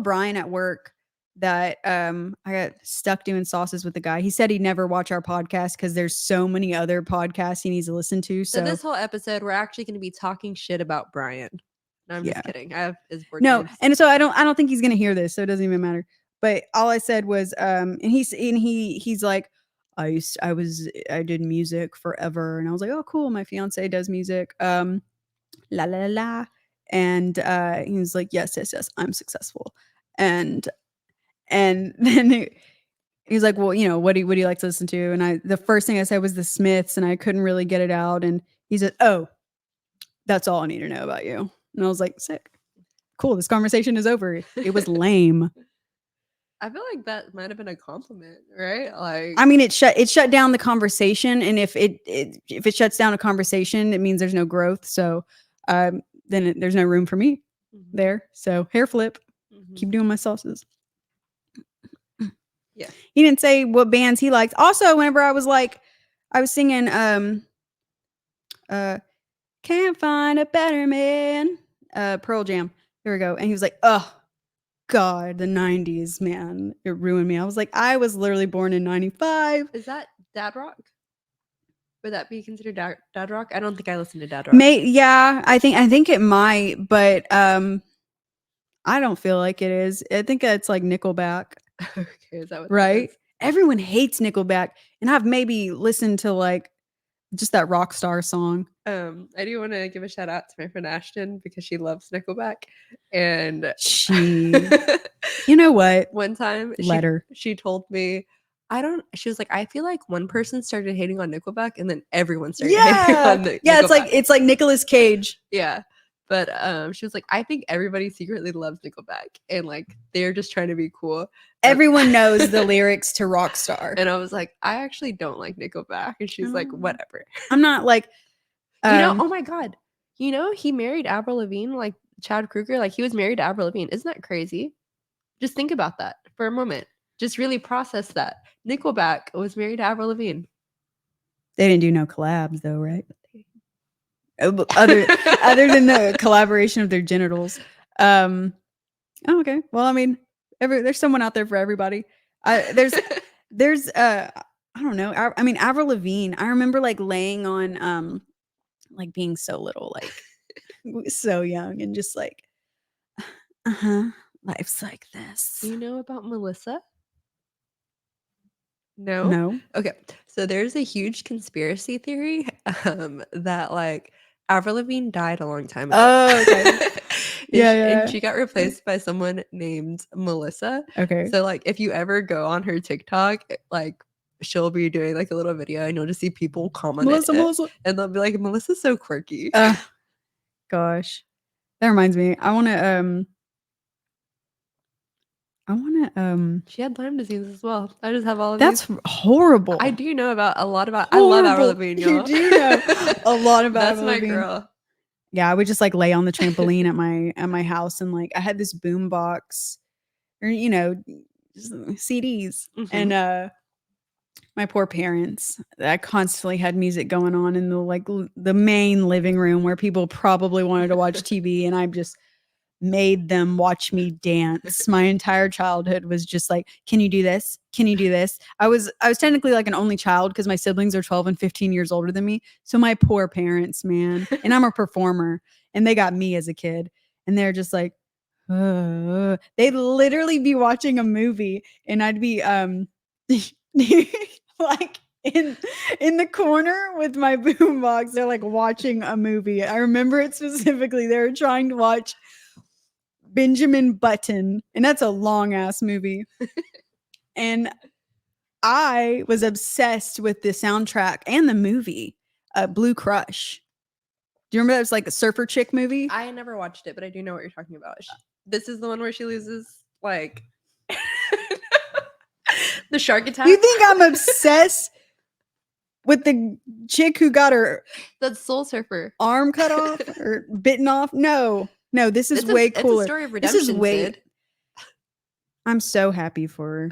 Brian at work that I got stuck doing sauces with the guy. He said he'd never watch our podcast because there's so many other podcasts he needs to listen to. So this whole episode, we're actually going to be talking shit about Brian. No, I'm just kidding. I have his board No, games. And so I don't think he's gonna hear this, so it doesn't even matter. But all I said was, and he's like, I did music forever, and I was like, oh cool, my fiance does music, la la la la, and he was like, yes, I'm successful, and then he was like, well, what do you like to listen to? And the first thing I said was the Smiths, and I couldn't really get it out, and he said, oh, that's all I need to know about you. And I was like, sick. cool. This conversation is over. It was lame. I feel like that might have been a compliment, right? Like, I mean, it shut down the conversation, and if it shuts down a conversation, it means there's no growth. So, then there's no room for me there. So hair flip. Keep doing my sauces. Yeah. He didn't say what bands he likes. Also, whenever I was singing Can't Find a Better Man, Pearl Jam. Here we go. And he was like, oh God, the 90s, man. It ruined me. I was like, I was literally born in 95. Is that dad rock? Would that be considered dad rock? I don't think I listened to dad rock. Yeah, I think it might, but I don't feel like it is. I think it's like Nickelback. Okay, is that what right? That is? Everyone hates Nickelback, and I've maybe listened to like just that rock star song. I do want to give a shout out to my friend Ashton because she loves Nickelback, and you know what? One time, she told me, she was like, I feel like one person started hating on Nickelback, and then everyone started hating on Nickelback. It's like Nicolas Cage. Yeah. But she was like, I think everybody secretly loves Nickelback, and like they're just trying to be cool. Everyone knows the lyrics to Rockstar. And I was like, I actually don't like Nickelback. And she's like, whatever. I'm not like, oh my God. He married Avril Lavigne, like Chad Kroeger. Like he was married to Avril Lavigne. Isn't that crazy? Just think about that for a moment. Just really process that. Nickelback was married to Avril Lavigne. They didn't do no collabs though, right? Other than the collaboration of their genitals. Oh, okay. Well, I mean, there's someone out there for everybody. There's I don't know. I mean, Avril Lavigne. I remember like laying on like being so little, like so young, and just like, life's like this. Do you know about Melissa? No. Okay. So there's a huge conspiracy theory that like Avril Lavigne died a long time ago. Oh, okay. And she got replaced by someone named Melissa. Okay. So like if you ever go on her TikTok, like she'll be doing like a little video and you'll just see people comment Melissa. And they'll be like, Melissa's so quirky. Gosh. That reminds me. I want to she had Lyme disease as well. I just have all of That's horrible. I do know about a lot about horrible. I love Avril Lavigne. You do know a lot about That's Avril my Lavigne. Girl. Yeah, I would just like lay on the trampoline at my house, and like I had this boom box or CDs. And my poor parents, I constantly had music going on in the main living room where people probably wanted to watch TV, and I just made them watch me dance. My entire childhood was just like, can you do this? Can you do this? I was technically like an only child because my siblings are 12 and 15 years older than me. So my poor parents, man. And I'm a performer, and they got me as a kid, and they're just like, they'd literally be watching a movie, and I'd be like in the corner with my boombox. They're like watching a movie. I remember it specifically. They were trying to watch Benjamin Button, and that's a long ass movie. And I was obsessed with the soundtrack and the movie, Blue Crush. Do you remember that was like a surfer chick movie? I never watched it, but I do know what you're talking about. This is the one where she loses like the shark attack. You think I'm obsessed with the chick who got her Soul Surfer arm cut off or bitten off? No, this is way cooler. It's a story of redemption. This is Sid. I'm so happy for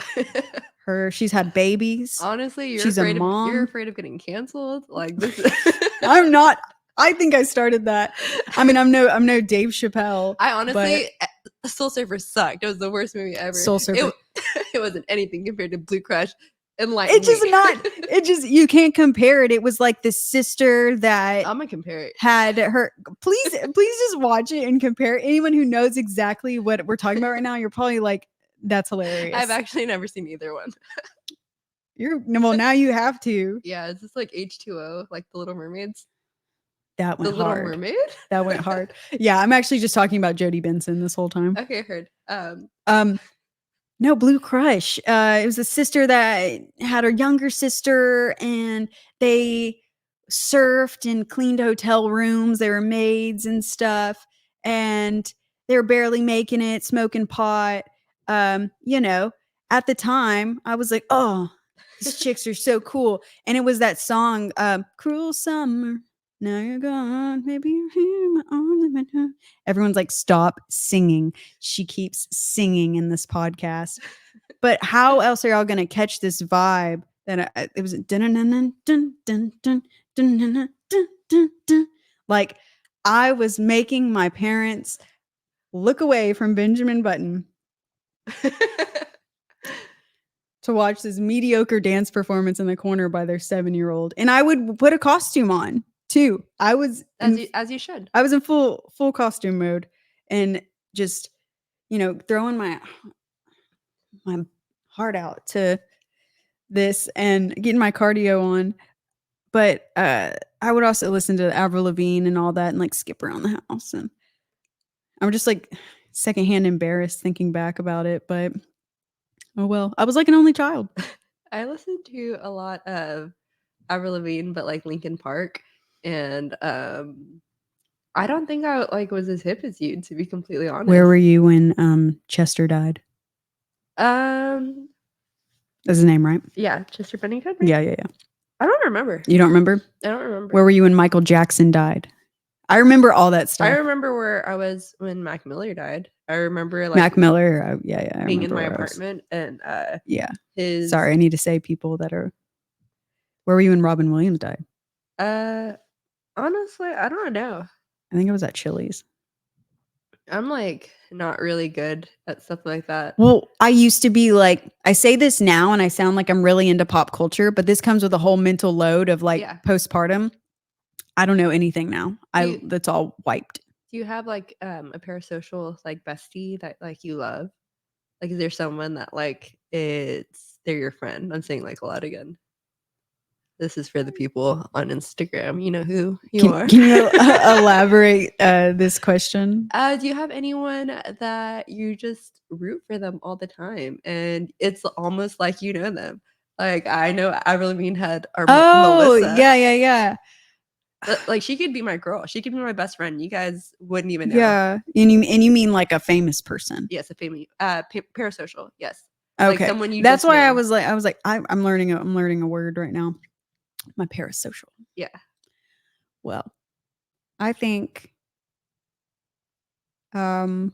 her. She's had babies. Honestly, she's a mom. You're afraid of getting canceled. Like this. I'm not. I think I started that. I mean, I'm no Dave Chappelle. I honestly, Soul Surfer sucked. It was the worst movie ever. Soul Surfer. It wasn't anything compared to Blue Crush. It's just not. It just you can't compare it. It was like the sister that I'm gonna compare it. Had her. Please just watch it and compare it. Anyone who knows exactly what we're talking about right now, you're probably like, that's hilarious. I've actually never seen either one. Well, now you have to. Yeah, it's just like H2O, like the Little Mermaids. That went hard. Little Mermaid? That went hard. Yeah, I'm actually just talking about Jodie Benson this whole time. Okay, heard. No, Blue Crush. It was a sister that had her younger sister, and they surfed and cleaned hotel rooms. They were maids and stuff. And They're barely making it, smoking pot. You know, at the time, I was like, oh, these chicks are so cool. And it was that song, Cruel Summer. Now you're gone. Maybe you're here. My arms. Everyone's like, stop singing. She keeps singing in this podcast. But how else are y'all going to catch this vibe? That it was like I was making my parents look away from Benjamin Button to watch this mediocre dance performance in the corner by their 7-year-old, and I would put a costume on too. I was as you should. I was in full costume mode and just throwing my heart out to this and getting my cardio on. But I would also listen to Avril Lavigne and all that and like skip around the house. And I'm just like secondhand embarrassed thinking back about it. But oh well, I was like an only child. I listened to a lot of Avril Lavigne, but like Linkin Park. And I don't think I like was as hip as you, to be completely honest. Where were you when Chester died? That's his name, right? Yeah, Chester Bennington. Right? Yeah. I don't remember. You don't remember? I don't remember. Where were you when Michael Jackson died? I remember all that stuff. I remember where I was when Mac Miller died. I remember like Mac Miller. Yeah. Being in my apartment and yeah. Sorry, I need to say people that are. Where were you when Robin Williams died? Honestly, I don't know. I think it was at Chili's. I'm like not really good at stuff like that. Well, I used to be like, I say this now and I sound like I'm really into pop culture, but this comes with a whole mental load of like postpartum. I don't know anything now. That's all wiped. Do you have like a parasocial like bestie that like you love? Like, is there someone that like they're your friend? I'm saying like a lot again. This is for the people on Instagram. You know who you are. Can you elaborate this question? Do you have anyone that you just root for them all the time? And it's almost like you know them. Like, I know Avril Lavigne had our Melissa. Yeah. Like, she could be my girl. She could be my best friend. You guys wouldn't even know. Yeah. And you mean like a famous person? Yes, a famous parasocial. Yes. Okay. Like someone you That's just why know. I was like, I'm learning a word right now. My parasocial. Yeah. Well, I think you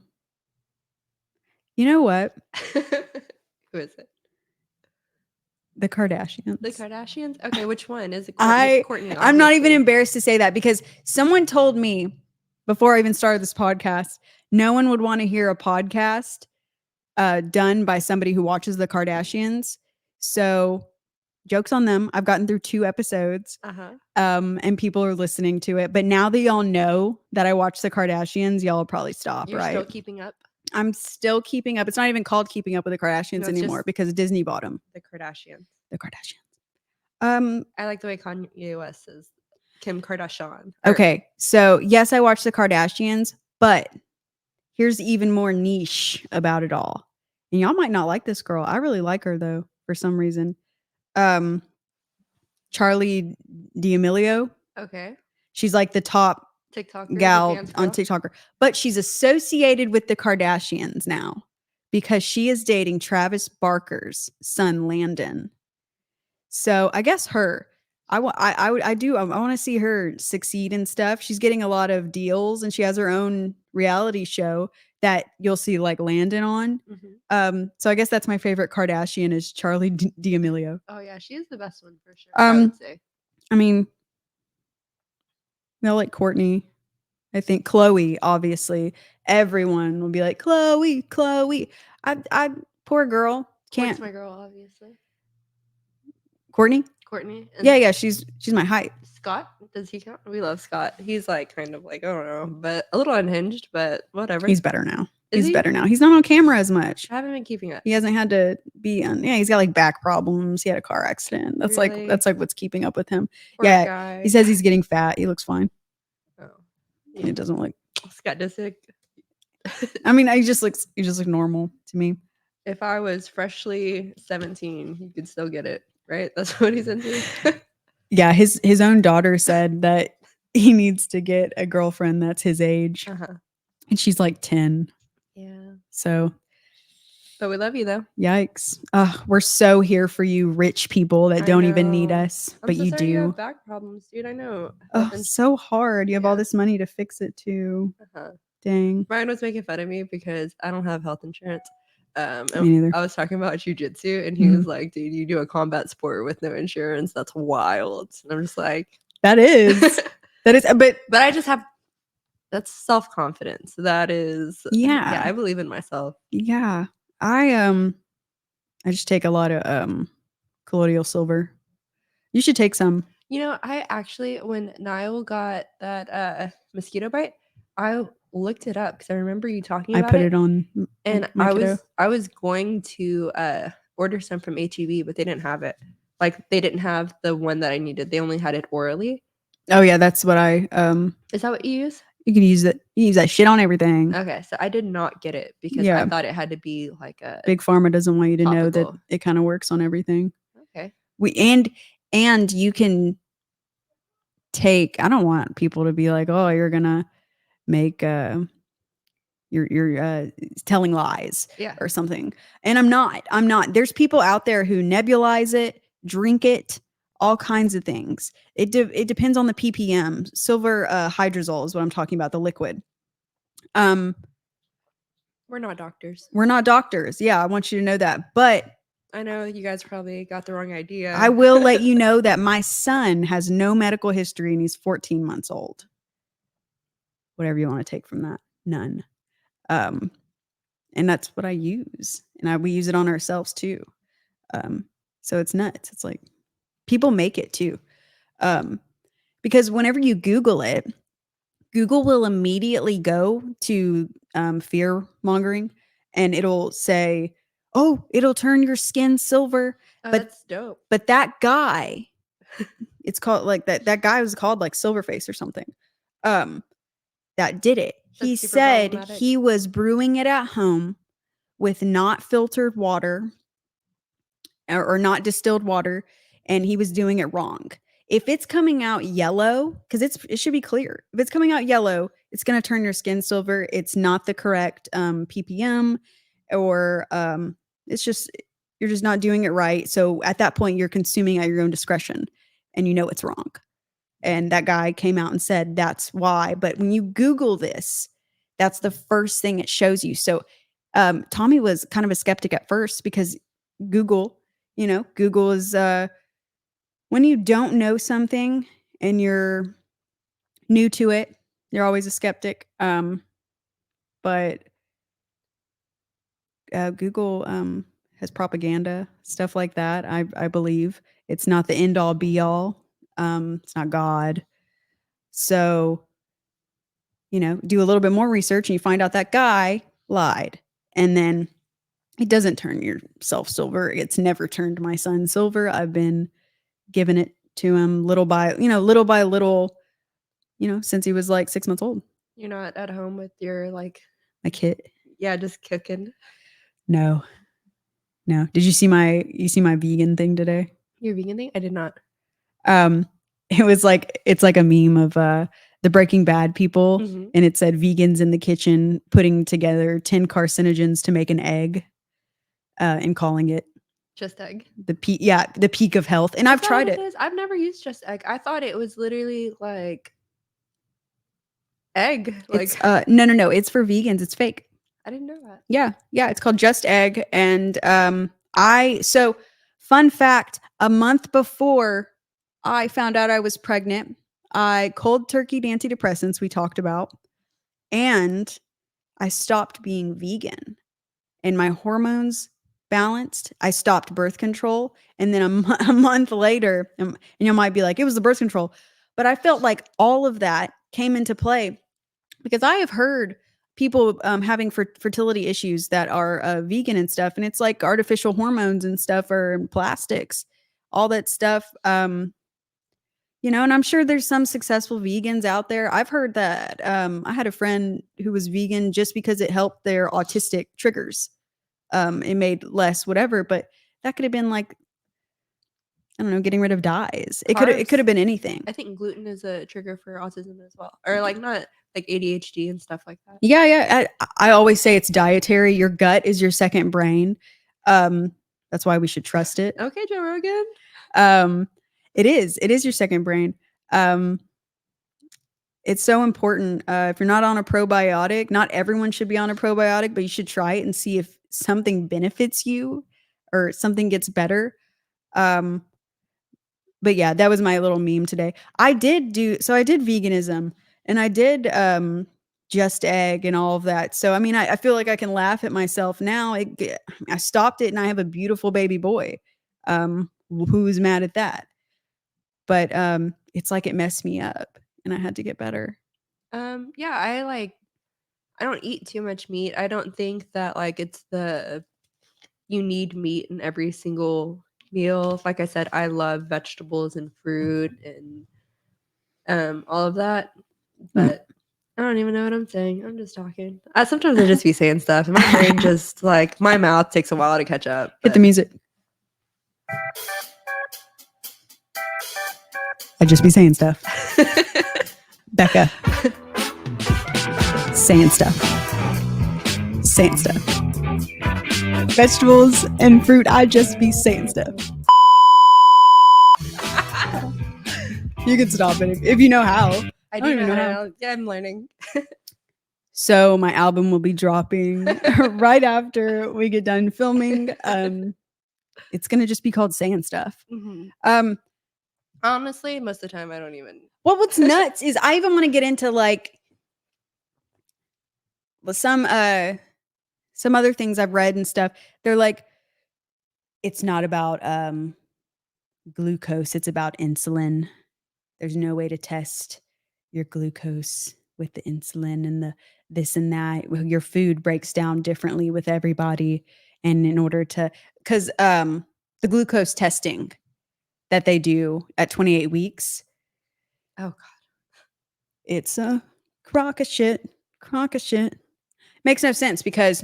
know what? Who is it? The Kardashians. The Kardashians? Okay, which one? Is it Courtney? I'm not even embarrassed to say that because someone told me before I even started this podcast, no one would want to hear a podcast done by somebody who watches the Kardashians. So joke's on them. I've gotten through 2 episodes. And people are listening to it. But now that y'all know that I watch the Kardashians, y'all will probably stop, You're right? Still keeping up? I'm still keeping up. It's not even called Keeping Up with the Kardashians anymore because Disney bought them. The Kardashians. I like the way Kanye West says Kim Kardashian. Okay, so yes, I watch the Kardashians, but here's even more niche about it all. And y'all might not like this girl. I really like her though, for some reason. Charli D'Amelio. Okay. She's like the top TikToker, gal on TikToker, but she's associated with the Kardashians now because she is dating Travis Barker's son Landon. So I guess her. I want to see her succeed and stuff. She's getting a lot of deals, and she has her own reality show that you'll see like Landon on. So I guess that's my favorite Kardashian is Charli D'Amelio. Oh yeah, she is the best one for sure. I would say. I mean, they'll like Courtney. I think Chloe, obviously, everyone will be like Chloe. I poor girl can't. Courtney's my girl, obviously. Courtney. Yeah, she's my height. Scott, does he count? We love Scott. He's like kind of like I don't know, but a little unhinged, but whatever. He's better now. He's better now. He's not on camera as much. I haven't been keeping up. He hasn't had to be on. Yeah, he's got like back problems. He had a car accident. That's like what's keeping up with him. Poor guy. He says he's getting fat. He looks fine. Oh, yeah. It doesn't look. Scott Disick. I mean, he just looks normal to me. If I was freshly 17, he could still get it, right? That's what he's into. Yeah, his own daughter said that he needs to get a girlfriend that's his age. And she's like 10. Yeah. So, but we love you though. Yikes. We're so here for you rich people that don't even need us, I'm but so you sorry you do. have back problems, dude. I know. So hard. You have all this money to fix it too. Dang. Brian was making fun of me because I don't have health insurance. Me neither. I was talking about jujitsu, and he was like, "Dude, you do a combat sport with no insurance? That's wild." And I'm just like, "That is, but I just have that's self confidence. That is, yeah, I believe in myself. Yeah, I just take a lot of colloidal silver. You should take some. You know, I actually, when Niall got that mosquito bite, I looked it up because I remember you talking about it. I put it on, and I was going to order some from HEB, but they didn't have it. Like they didn't have the one that I needed. They only had it orally. Oh yeah, that's what I Is that what you use? You can use it. You use that shit on everything. Okay, so I did not get it because I thought it had to be like a Big Pharma doesn't want you to know that it kind of works on everything. Okay. And you can take. I don't want people to be like, oh, you're gonna make you're telling lies or something. And I'm not. There's people out there who nebulize it, drink it, all kinds of things. It depends on the ppm. Silver hydrosol is what I'm talking about, the liquid. We're not doctors. Yeah, I want you to know that. But I know you guys probably got the wrong idea. I will let you know that my son has no medical history and he's 14 months old. Whatever you want to take from that. None. And that's what I use. And we use it on ourselves too. So it's nuts. It's like people make it too. Because whenever you Google it, Google will immediately go to fear mongering and it'll say, oh, it'll turn your skin silver. But that's dope. But that guy, it's called like that guy was called like Silverface or something. That did it. He said he was brewing it at home with not filtered water or not distilled water, and he was doing it wrong. If it's coming out yellow, because it should be clear. If it's coming out yellow, it's going to turn your skin silver. It's not the correct ppm, or it's just you're just not doing it right. So at that point, you're consuming at your own discretion, and you know it's wrong. And that guy came out and said that's why. But when you Google this, that's the first thing it shows you. So Tommy was kind of a skeptic at first because Google is when you don't know something and you're new to it, you're always a skeptic. But Google has propaganda, stuff like that. I believe it's not the end all be all. It's not God. So, do a little bit more research and you find out that guy lied. And then it doesn't turn yourself silver. It's never turned my son silver. I've been giving it to him little by little, since he was like 6 months old. You're not at home with your my kid? Yeah, just cooking. No. Did you see my vegan thing today? Your vegan thing? I did not. It was like it's like a meme of the Breaking Bad people, and it said vegans in the kitchen putting together 10 carcinogens to make an egg, and calling it Just egg. The peak of health. And I've tried it. I've never used Just Egg. I thought it was literally like egg. Like no, it's for vegans. It's fake. I didn't know that. Yeah, it's called Just Egg. And fun fact, a month before I found out I was pregnant, I cold turkeyed antidepressants we talked about, and I stopped being vegan, and my hormones balanced. I stopped birth control, and then a month later, and you might be like, it was the birth control, but I felt like all of that came into play because I have heard people having fertility issues that are vegan and stuff, and it's like artificial hormones and stuff or plastics, all that stuff. And I'm sure there's some successful vegans out there. I've heard that. I had a friend who was vegan just because it helped their autistic triggers. It made less whatever, but that could have been like I don't know, getting rid of dyes. It could have been anything. I think gluten is a trigger for autism as well, or like not like ADHD and stuff like that. Yeah. I always say it's dietary. Your gut is your second brain. That's why we should trust it. Okay, Joe Rogan. It is your second brain. It's so important. If you're not on a probiotic, not everyone should be on a probiotic, but you should try it and see if something benefits you or something gets better. But yeah, that was my little meme today. I did veganism and I did just egg and all of that. So I mean, I feel like I can laugh at myself now. I stopped it and I have a beautiful baby boy. Who's mad at that? But it's like it messed me up and I had to get better. Yeah, I don't eat too much meat. I don't think that like you need meat in every single meal. Like I said, I love vegetables and fruit and all of that. But I don't even know what I'm saying. I'm just talking. Sometimes I just be saying stuff and my brain just like my mouth takes a while to catch up. Hit the music. I just be saying stuff. Becca. Saying stuff. Saying stuff. Vegetables and fruit, I just be saying stuff. You can stop it if you know how. I do know how. Yeah, I'm learning. So my album will be dropping right after we get done filming. It's gonna just be called Saying Stuff. Mm-hmm. Honestly, most of the time I don't even. Well, what's nuts is I even want to get into like some other things I've read and stuff. They're like, it's not about glucose, it's about insulin. There's no way to test your glucose with the insulin and the this and that. Your food breaks down differently with everybody. And in order to, because the glucose testing that they do at 28 weeks. Oh, God. It's a crock of shit. Makes no sense because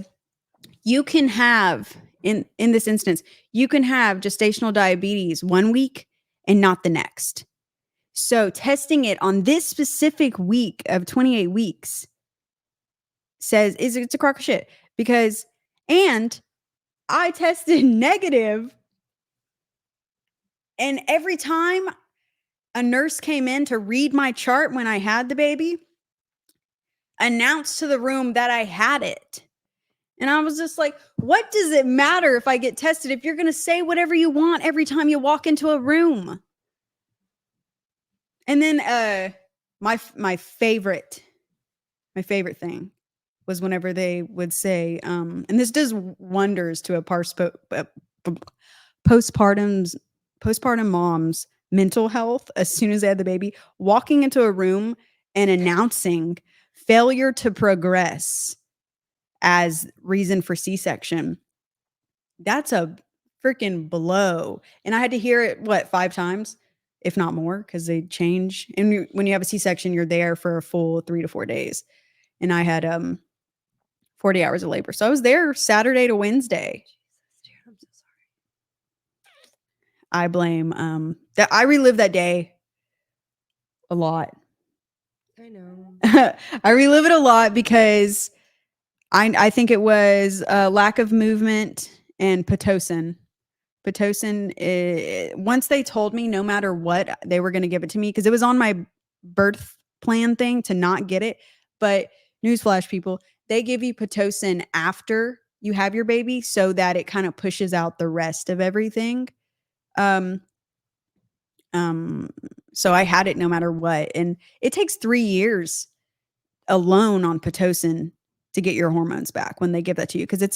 you can have, in this instance, you can have gestational diabetes 1 week and not the next. So testing it on this specific week of 28 weeks says it's a crock of shit because, and I tested negative, and every time a nurse came in to read my chart when I had the baby, announced to the room that I had it. And I was just like, what does it matter if I get tested if you're going to say whatever you want every time you walk into a room? And then my favorite thing was whenever they would say, and this does wonders to a postpartum mom's mental health as soon as they had the baby, walking into a room and announcing failure to progress as reason for C-section. That's a freaking blow. And I had to hear it, 5 times? If not more, because they change. And when you have a C-section, you're there for a full 3 to 4 days. And I had 40 hours of labor. So I was there Saturday to Wednesday. Jesus, dude, I'm so sorry. I blame that I relive that day a lot. I know. I relive it a lot because I think it was lack of movement and Pitocin. Once they told me no matter what, they were going to give it to me because it was on my birth plan thing to not get it. But newsflash, people, they give you Pitocin after you have your baby so that it kind of pushes out the rest of everything. So I had it no matter what. And it takes 3 years alone on Pitocin to get your hormones back when they give that to you because it's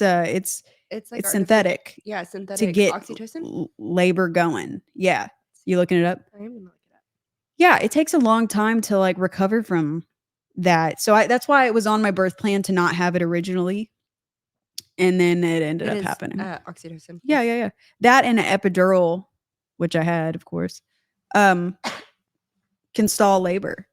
synthetic. Yeah, synthetic to get oxytocin labor going. Yeah, you looking it up? I am gonna look it up. Yeah, it takes a long time to like recover from that. So that's why it was on my birth plan to not have it originally, and then it ended up happening. Oxytocin. Yeah. That and an epidural, which I had, of course, can stall labor.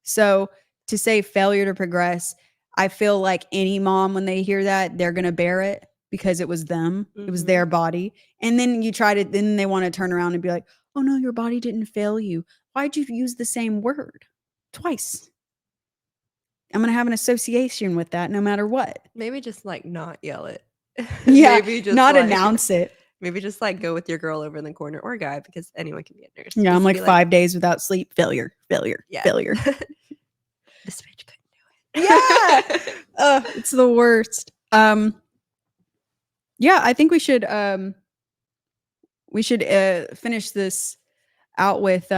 So to say failure to progress, I feel like any mom, when they hear that, they're going to bear it because it was them. Mm-hmm. It was their body. And then then they want to turn around and be like, oh no, your body didn't fail you. Why'd you use the same word twice? I'm going to have an association with that no matter what. Maybe just like not yell it. Yeah, Maybe just not like, announce it. Maybe just like go with your girl over in the corner or guy, because anyone can be a nurse. Yeah, Just I'm like be 5 days without sleep. Failure. Yeah. Failure. This bitch couldn't do it. Yeah. It's the worst. Yeah, I think we should finish this out with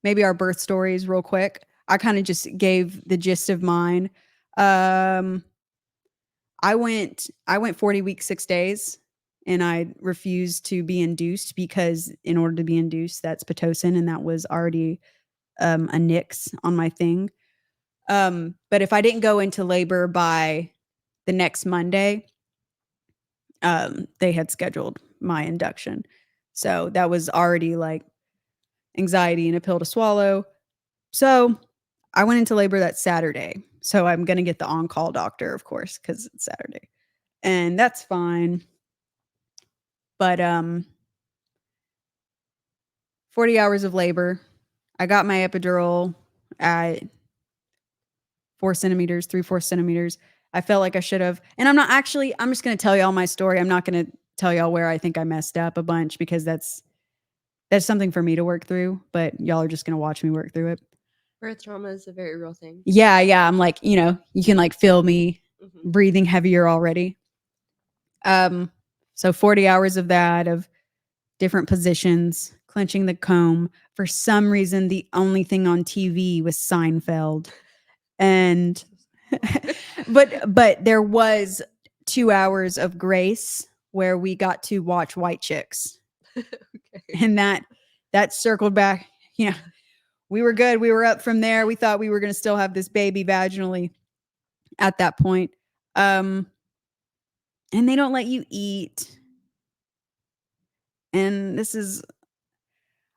maybe our birth stories real quick. I kind of just gave the gist of mine. I went 40 weeks, 6 days, and I refused to be induced because in order to be induced, that's Pitocin, and that was already a nix on my thing. But if I didn't go into labor by the next Monday, they had scheduled my induction. So that was already like anxiety and a pill to swallow. So I went into labor that Saturday. So I'm going to get the on-call doctor, of course, because it's Saturday. And that's fine. But 40 hours of labor. I got my epidural at 4 centimeters, 3/4 centimeters. I felt like I should have. And I'm just going to tell y'all my story. I'm not going to tell y'all where I think I messed up a bunch because that's something for me to work through. But y'all are just going to watch me work through it. Birth trauma is a very real thing. Yeah. I'm like, you can like feel me breathing heavier already. So 40 hours of that, of different positions, clenching the comb. For some reason, the only thing on TV was Seinfeld. And but there was 2 hours of grace where we got to watch White Chicks. Okay. And that circled back. Yeah. We were good. We were up from there. We thought we were going to still have this baby vaginally at that point. And they don't let you eat. And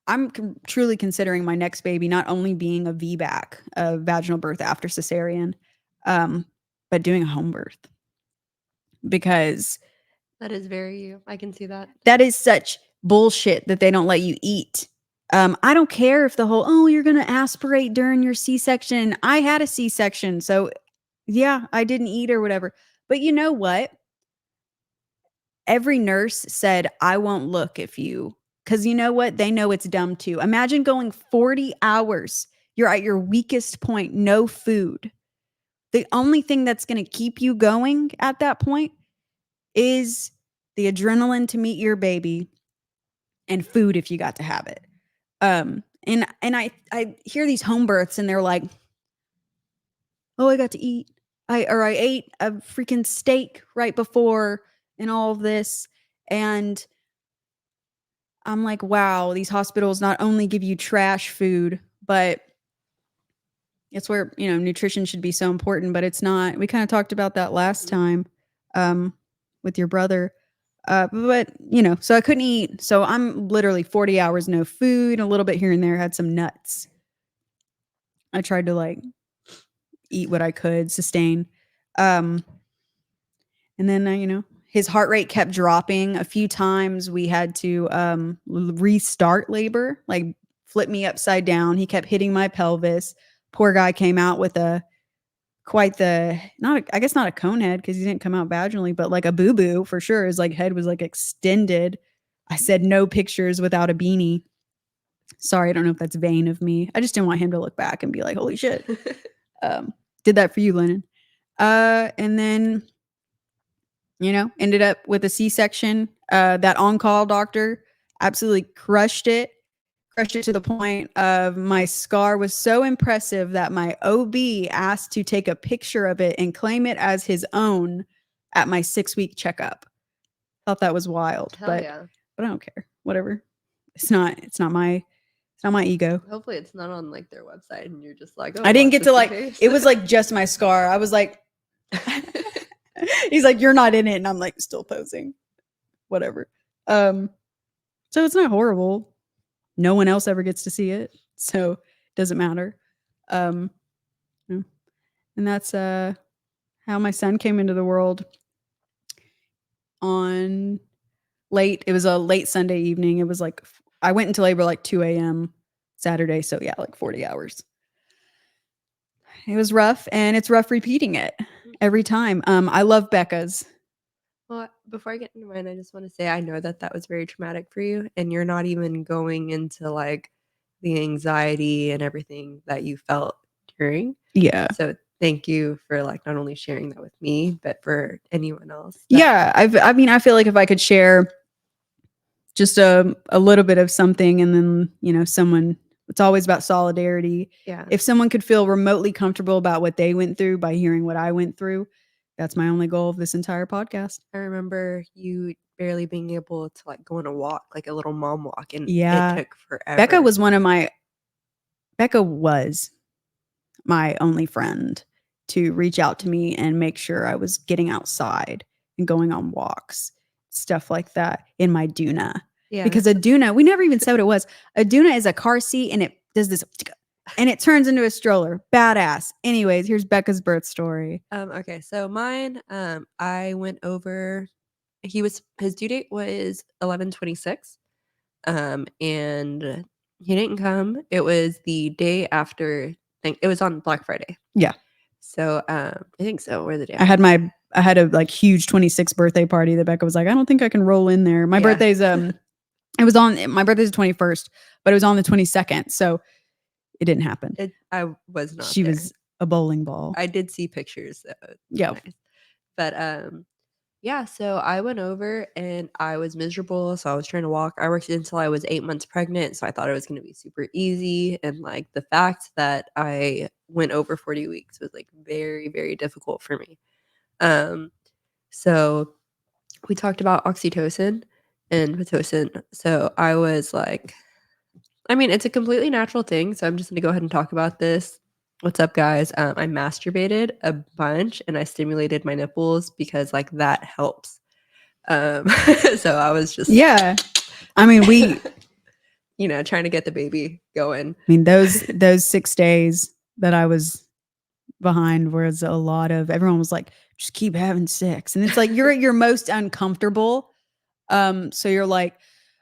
I'm truly considering my next baby not only being a VBAC, a vaginal birth after cesarean, but doing a home birth. Because that is very you. I can see that. That is such bullshit that they don't let you eat. I don't care if the whole, you're going to aspirate during your C-section. I had a C-section. So yeah, I didn't eat or whatever. But you know what? Every nurse said, I won't look if you, because you know what? They know it's dumb too. Imagine going 40 hours. You're at your weakest point, no food. The only thing that's going to keep you going at that point is the adrenaline to meet your baby and food if you got to have it. And I hear these home births and they're like, oh, I got to eat. I ate a freaking steak right before and all of this. And I'm like, wow, these hospitals not only give you trash food, but it's where, nutrition should be so important, but it's not. We kind of talked about that last time with your brother. But, so I couldn't eat. So I'm literally 40 hours, no food, a little bit here and there, had some nuts. I tried to like eat what I could, sustain. And then, his heart rate kept dropping a few times. We had to restart labor, like flip me upside down. He kept hitting my pelvis. Poor guy came out with I guess not a cone head because he didn't come out vaginally, but like a boo-boo for sure. His like head was like extended. I said no pictures without a beanie. Sorry, I don't know if that's vain of me. I just didn't want him to look back and be like, holy shit. Did that for you, Lennon. And then, ended up with a C-section. That on-call doctor absolutely crushed it to the point of my scar was so impressive that my OB asked to take a picture of it and claim it as his own at my 6-week checkup. Thought that was wild. Hell but yeah. But I don't care. Whatever. It's not my ego. Hopefully it's not on like their website and you're just like, oh, I didn't get to like it was like just my scar. I was like he's like, you're not in it, and I'm like still posing. Whatever. So it's not horrible. No one else ever gets to see it, so it doesn't matter. And that's how my son came into the world. It was a late Sunday evening. It was like I went into labor like 2 a.m. Saturday. So yeah, like 40 hours. It was rough, and it's rough repeating it every time. I love Becca's. Well, before I get into mine, I just want to say I know that was very traumatic for you, and you're not even going into like the anxiety and everything that you felt during. Yeah. So thank you for like not only sharing that with me, but for anyone else. Yeah. I mean, I feel like if I could share just a little bit of something, and then, you know, someone, it's always about solidarity. Yeah. If someone could feel remotely comfortable about what they went through by hearing what I went through, that's my only goal of this entire podcast. I remember you barely being able to like go on a walk, like a little mom walk, and Yeah. it took forever. Becca was my only friend to reach out to me and make sure I was getting outside and going on walks, stuff like that in my Duna. Yeah. Because a Duna, we never even said what it was. A Duna is a car seat, and it does this and it turns into a stroller. Badass. Anyways, here's Becca's birth story. Okay, so mine, I went over. His due date was 11/26, and he didn't come. It was the day after. It was on Black Friday. Yeah. So I think so. Or the day. I had a like huge 26th birthday party that Becca was like, I don't think I can roll in there. My birthday's my birthday's the 21st, but it was on the 22nd, so it didn't happen. I was not. She was a bowling ball. I did see pictures. Yeah. Nice. But yeah, so I went over and I was miserable. So I was trying to walk. I worked until I was 8 months pregnant. So I thought it was going to be super easy. And like the fact that I went over 40 weeks was like very, very difficult for me. So we talked about oxytocin and Pitocin. So I was like, I mean, it's a completely natural thing. So I'm just going to go ahead and talk about this. What's up, guys? I masturbated a bunch and I stimulated my nipples because like that helps. So I was just I mean, we you know, trying to get the baby going. I mean, those 6 days that I was behind was a lot of, everyone was like, just keep having sex. And it's like you're at your most uncomfortable. So you're like,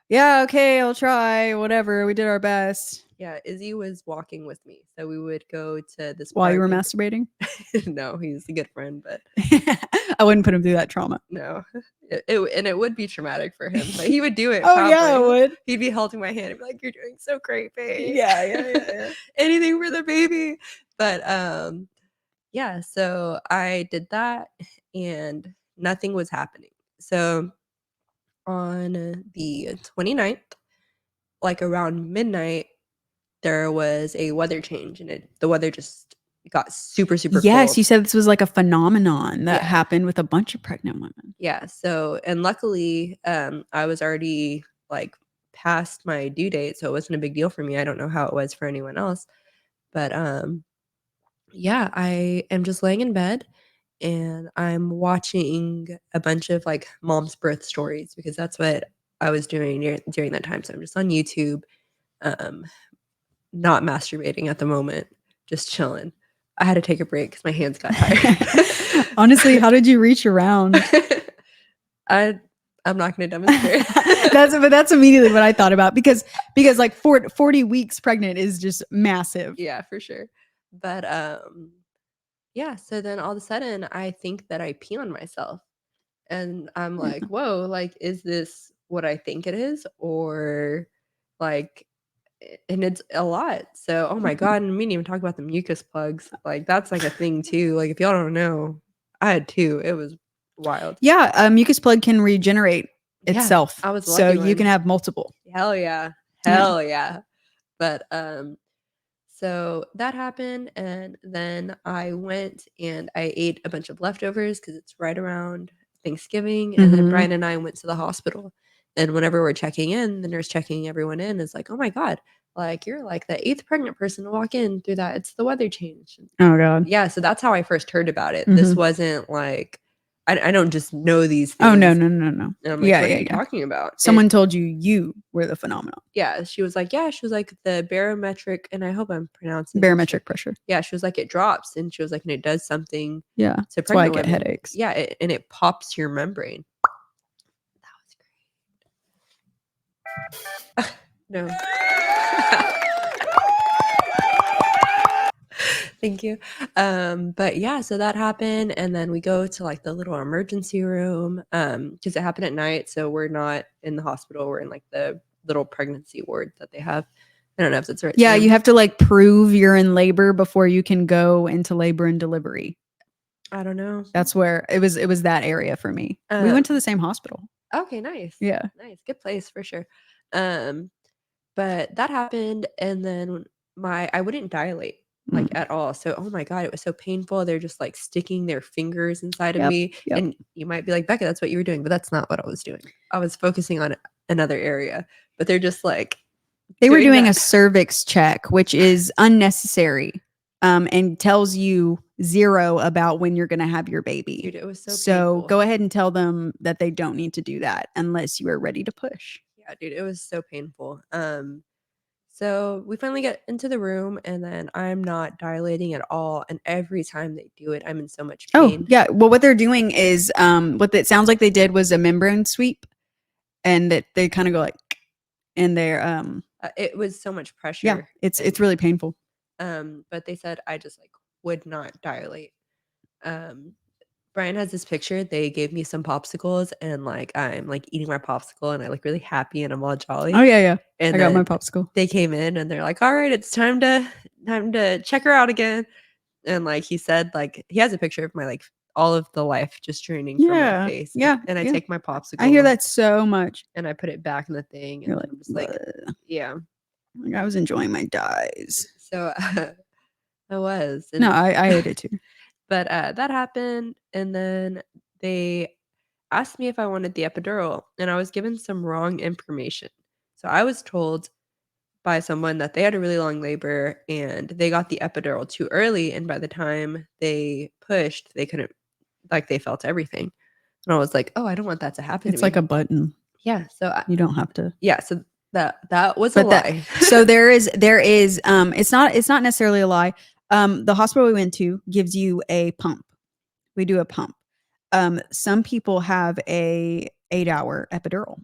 yeah, okay, I'll try, whatever. We did our best. Yeah, Izzy was walking with me. So we would go to this while you were masturbating. No, he's a good friend, but I wouldn't put him through that trauma. No, it would be traumatic for him, but he would do it. Oh yeah, it would. He'd be holding my hand and be like, "You're doing so great, babe." Yeah. Anything for the baby. But yeah, so I did that and nothing was happening. So on the 29th, like around midnight, there was a weather change and the weather just got super cold. Yes, you said this was like a phenomenon that happened with a bunch of pregnant women. Yeah. So, and luckily, I was already like past my due date, so it wasn't a big deal for me. I don't know how it was for anyone else, but yeah, I am just laying in bed and I'm watching a bunch of like mom's birth stories because that's what I was doing during that time. So I'm just on YouTube, not masturbating at the moment, just chilling. I had to take a break because my hands got tired. Honestly, how did you reach around? I'm not going to demonstrate. That's immediately what I thought about because like 40 weeks pregnant is just massive. Yeah, for sure. But yeah, so then all of a sudden I think that I pee on myself. And I'm like, whoa, like, is this what I think it is? Or like, and it's a lot. So, oh my God, and we didn't even talk about the mucus plugs. Like, that's like a thing too. Like, if y'all don't know, I had 2. It was wild. Yeah, a mucus plug can regenerate itself. I was lucky so you can have multiple. Hell yeah. But so that happened, and then I went and I ate a bunch of leftovers because it's right around Thanksgiving, and then Brian and I went to the hospital. And whenever we're checking in, the nurse checking everyone in is like, "Oh my God, like you're like the 8th pregnant person to walk in through that. It's the weather change." Oh God. Yeah, so that's how I first heard about it. This wasn't like I don't just know these things. Oh no. And I'm like, what are you talking about? Someone told you were the phenomenon. Yeah, she was like, the barometric, and I hope I'm pronouncing barometric pressure. Yeah, she was like, it drops, and she was like, and it does something. Yeah, that's why I get headaches. Yeah, and it pops your membrane. That was great. No. Thank you. But yeah, so that happened, and then we go to like the little emergency room because it happened at night, so we're not in the hospital, we're in like the little pregnancy ward that they have. I don't know if that's the right Yeah, term. you have to like prove you're in labor before you can go into labor and delivery. I don't know. That's where it was that area for me. We went to the same hospital. Okay, nice. Yeah. Nice. Good place for sure. But that happened, and then I wouldn't dilate like at all. So oh my God, it was so painful. They're just like sticking their fingers inside of me. Yep. And you might be like, Becca, that's what you were doing, but that's not what I was doing. I was focusing on another area. But they're just like they were doing a cervix check, which is unnecessary. And tells you 0 about when you're going to have your baby. Dude, it was so painful. Go ahead and tell them that they don't need to do that unless you are ready to push. Yeah, dude, it was so painful. So we finally get into the room, and then I'm not dilating at all. And every time they do it, I'm in so much pain. Oh, yeah. Well, what they're doing is what it sounds like they did was a membrane sweep, and that they kind of go like, and they're it was so much pressure. Yeah, it's really painful. But they said I just like would not dilate. Brian has this picture. They gave me some popsicles, and like I'm like eating my popsicle, and I look really happy, and I'm all jolly. Oh yeah. And I got my popsicle. They came in, and they're like, "All right, it's time to check her out again." And like he said, like he has a picture of my like all of the life just draining from my face. Yeah. And I take my popsicle. I hear that so much. And I put it back in the thing, and you're like, I'm just like, yeah. Like I was enjoying my dyes. So I was. No, I ate it too. But that happened, and then they asked me if I wanted the epidural, and I was given some wrong information. So I was told by someone that they had a really long labor, and they got the epidural too early, and by the time they pushed, they couldn't, like they felt everything. And I was like, oh, I don't want that to happen to me. It's like a button. Yeah, so you don't have to. Yeah, so that was a lie. So there is it's not necessarily a lie. The hospital we went to gives you a pump. We do a pump. Some people have a 8-hour epidural.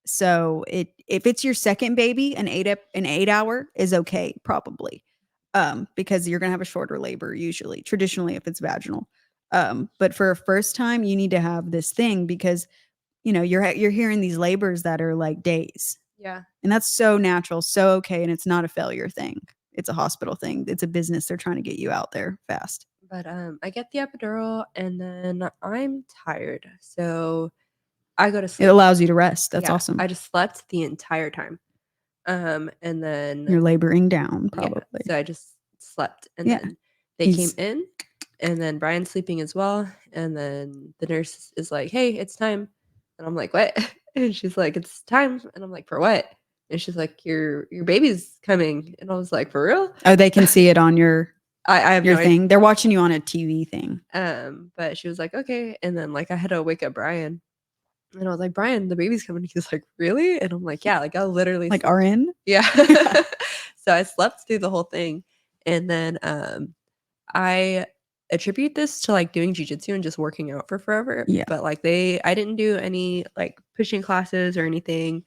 So if it's your second baby, an 8-hour is okay, probably. Because you're gonna have a shorter labor usually, traditionally if it's vaginal. But for a first time, you need to have this thing because you're hearing these labors that are like days. Yeah. And that's so natural, so okay, and it's not a failure thing. It's a hospital thing. It's a business. They're trying to get you out there fast. But I get the epidural, and then I'm tired. So I go to sleep. It allows you to rest. That's awesome. I just slept the entire time. And then you're laboring down, probably. Yeah, so I just slept, and then they came in, and then Brian's sleeping as well. And then the nurse is like, "Hey, it's time." And I'm like, "What?" And she's like, "It's time." And I'm like, "For what?" And she's like, your baby's coming." And I was like, "For real?" Oh, they can see it on your I have your no thing. They're watching you on a TV thing. But she was like, "Okay." And then like I had to wake up Brian. And I was like, "Brian, the baby's coming." He's like, "Really?" And I'm like, "Yeah." Like I literally like RN. Yeah. So I slept through the whole thing, and then I attribute this to like doing jujitsu and just working out for forever. Yeah. But like I didn't do any like pushing classes or anything.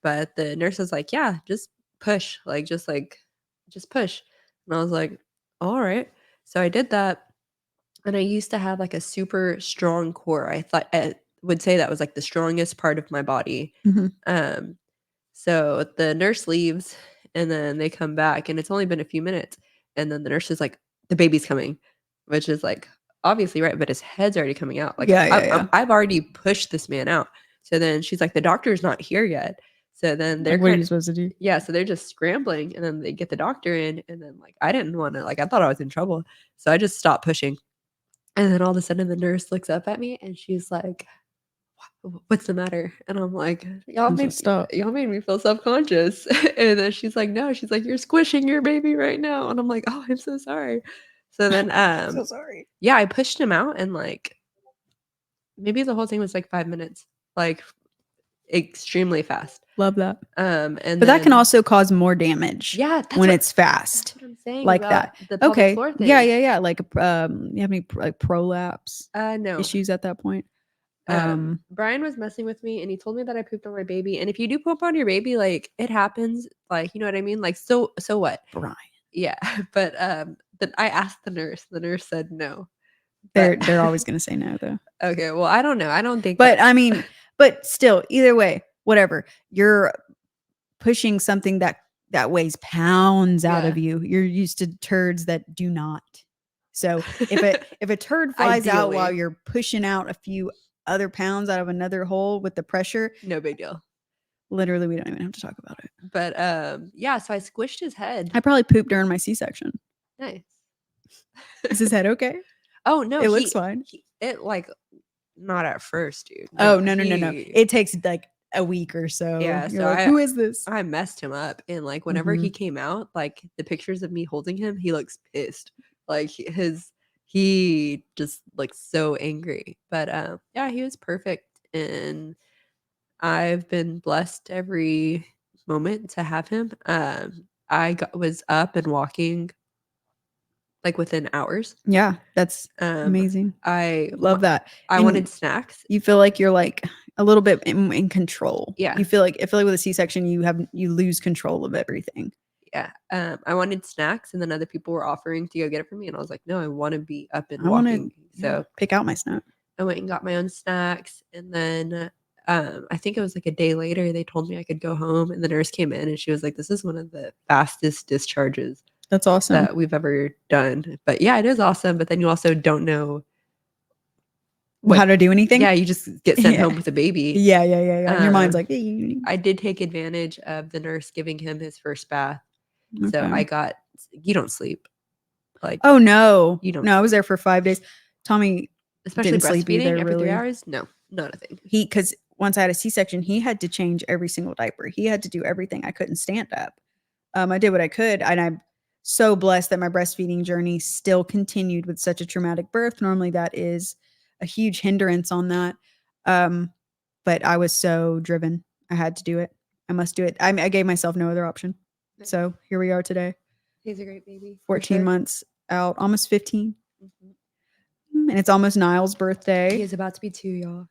But the nurse was like, "Yeah, just push, just push." And I was like, "All right." So I did that, and I used to have like a super strong core. I thought I would say that was like the strongest part of my body. Mm-hmm. So the nurse leaves, and then they come back, and it's only been a few minutes, and then the nurse is like, "The baby's coming," which is like obviously right, but his head's already coming out. Like I've already pushed this man out. So then she's like, "The doctor's not here yet." So then they're like, what are you supposed to do? Yeah, so they're just scrambling, and then they get the doctor in, and then like I didn't want to, like I thought I was in trouble, so I just stopped pushing. And then all of a sudden the nurse looks up at me, and she's like, "What's the matter?" And I'm like, y'all made me feel self-conscious." And then she's like, "No," she's like, "You're squishing your baby right now." And I'm like, "Oh, I'm so sorry." So then so sorry. Yeah, I pushed him out, and like maybe the whole thing was like 5 minutes, like extremely fast. Love that. But that can also cause more damage. Yeah, when it's fast. That's what I'm saying. Like that. The pelvic floor thing. Yeah. Like you have any like prolapse no issues at that point? Brian was messing with me and he told me that I pooped on my baby. And if you do poop on your baby, like it happens, like you know what I mean? Like so what? Brian. Yeah. But then I asked the nurse. The nurse said no. They're always gonna say no though. Okay, well, I don't know. I don't think But I mean, but still, either way, whatever. You're pushing something that weighs pounds out of you. You're used to turds that do not. So if a turd flies out while you're pushing out a few other pounds out of another hole with the pressure, no big deal. Literally, we don't even have to talk about it. But yeah, so I squished his head. I probably pooped during my C-section. Nice. Is his head okay? Oh no, it looks fine. It like not at first, dude. No, no. It takes like a week or so. Yeah, You're so like, who is this? I messed him up, and like whenever he came out, like the pictures of me holding him, he looks pissed. Like he just looks so angry. But yeah, he was perfect, and I've been blessed every moment to have him. Was up and walking like within hours. Yeah, that's amazing. I love that. I wanted snacks. You feel like you're like a little bit in control. Yeah. I feel like with a C-section, you lose control of everything. Yeah. I wanted snacks, and then other people were offering to go get it for me, and I was like, no, I want to be up and walking. So pick out my snack. I went and got my own snacks, and then I think it was like a day later, they told me I could go home, and the nurse came in and she was like, this is one of the fastest discharges that's awesome that we've ever done. But yeah, it is awesome. But then you also don't know how to do anything. Yeah, you just get sent home with a baby. Yeah. And your mind's like, I did take advantage of the nurse giving him his first bath. Okay. So you don't sleep. Like, oh no, you don't. No, I was there for 5 days. Tommy, especially didn't sleep either. Every 3 hours. No, not a thing. Because once I had a C-section, he had to change every single diaper. He had to do everything. I couldn't stand up. I did what I could, and I'm so blessed that my breastfeeding journey still continued with such a traumatic birth. Normally, that is a huge hindrance on that. But I was so driven. I had to do it. I must do it. I gave myself no other option. Nice. So here we are today. He's a great baby. 14 months out, almost 15. Mm-hmm. And it's almost Niall's birthday. He is about to be 2, y'all.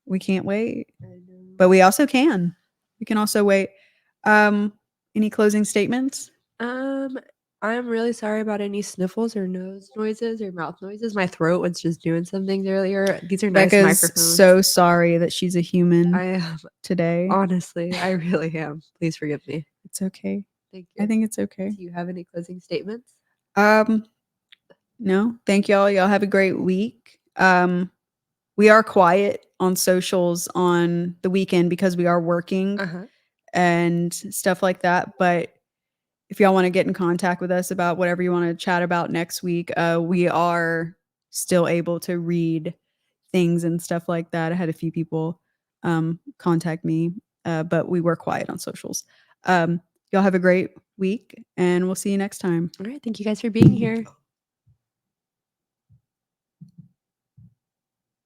We can't wait. I know. But we also can. We can also wait. Any closing statements? I'm really sorry about any sniffles or nose noises or mouth noises. My throat was just doing some things earlier. These are nice microphones. So sorry that she's a human. I am today. Honestly, I really am. Please forgive me. It's okay. Thank you. I think it's okay. Do you have any closing statements? No. Thank y'all. Y'all have a great week. We are quiet on socials on the weekend because we are working and stuff like that. But if y'all want to get in contact with us about whatever you want to chat about next week, we are still able to read things and stuff like that. I had a few people contact me, but we were quiet on socials. Y'all have a great week, and we'll see you next time. All right. Thank you guys for being here.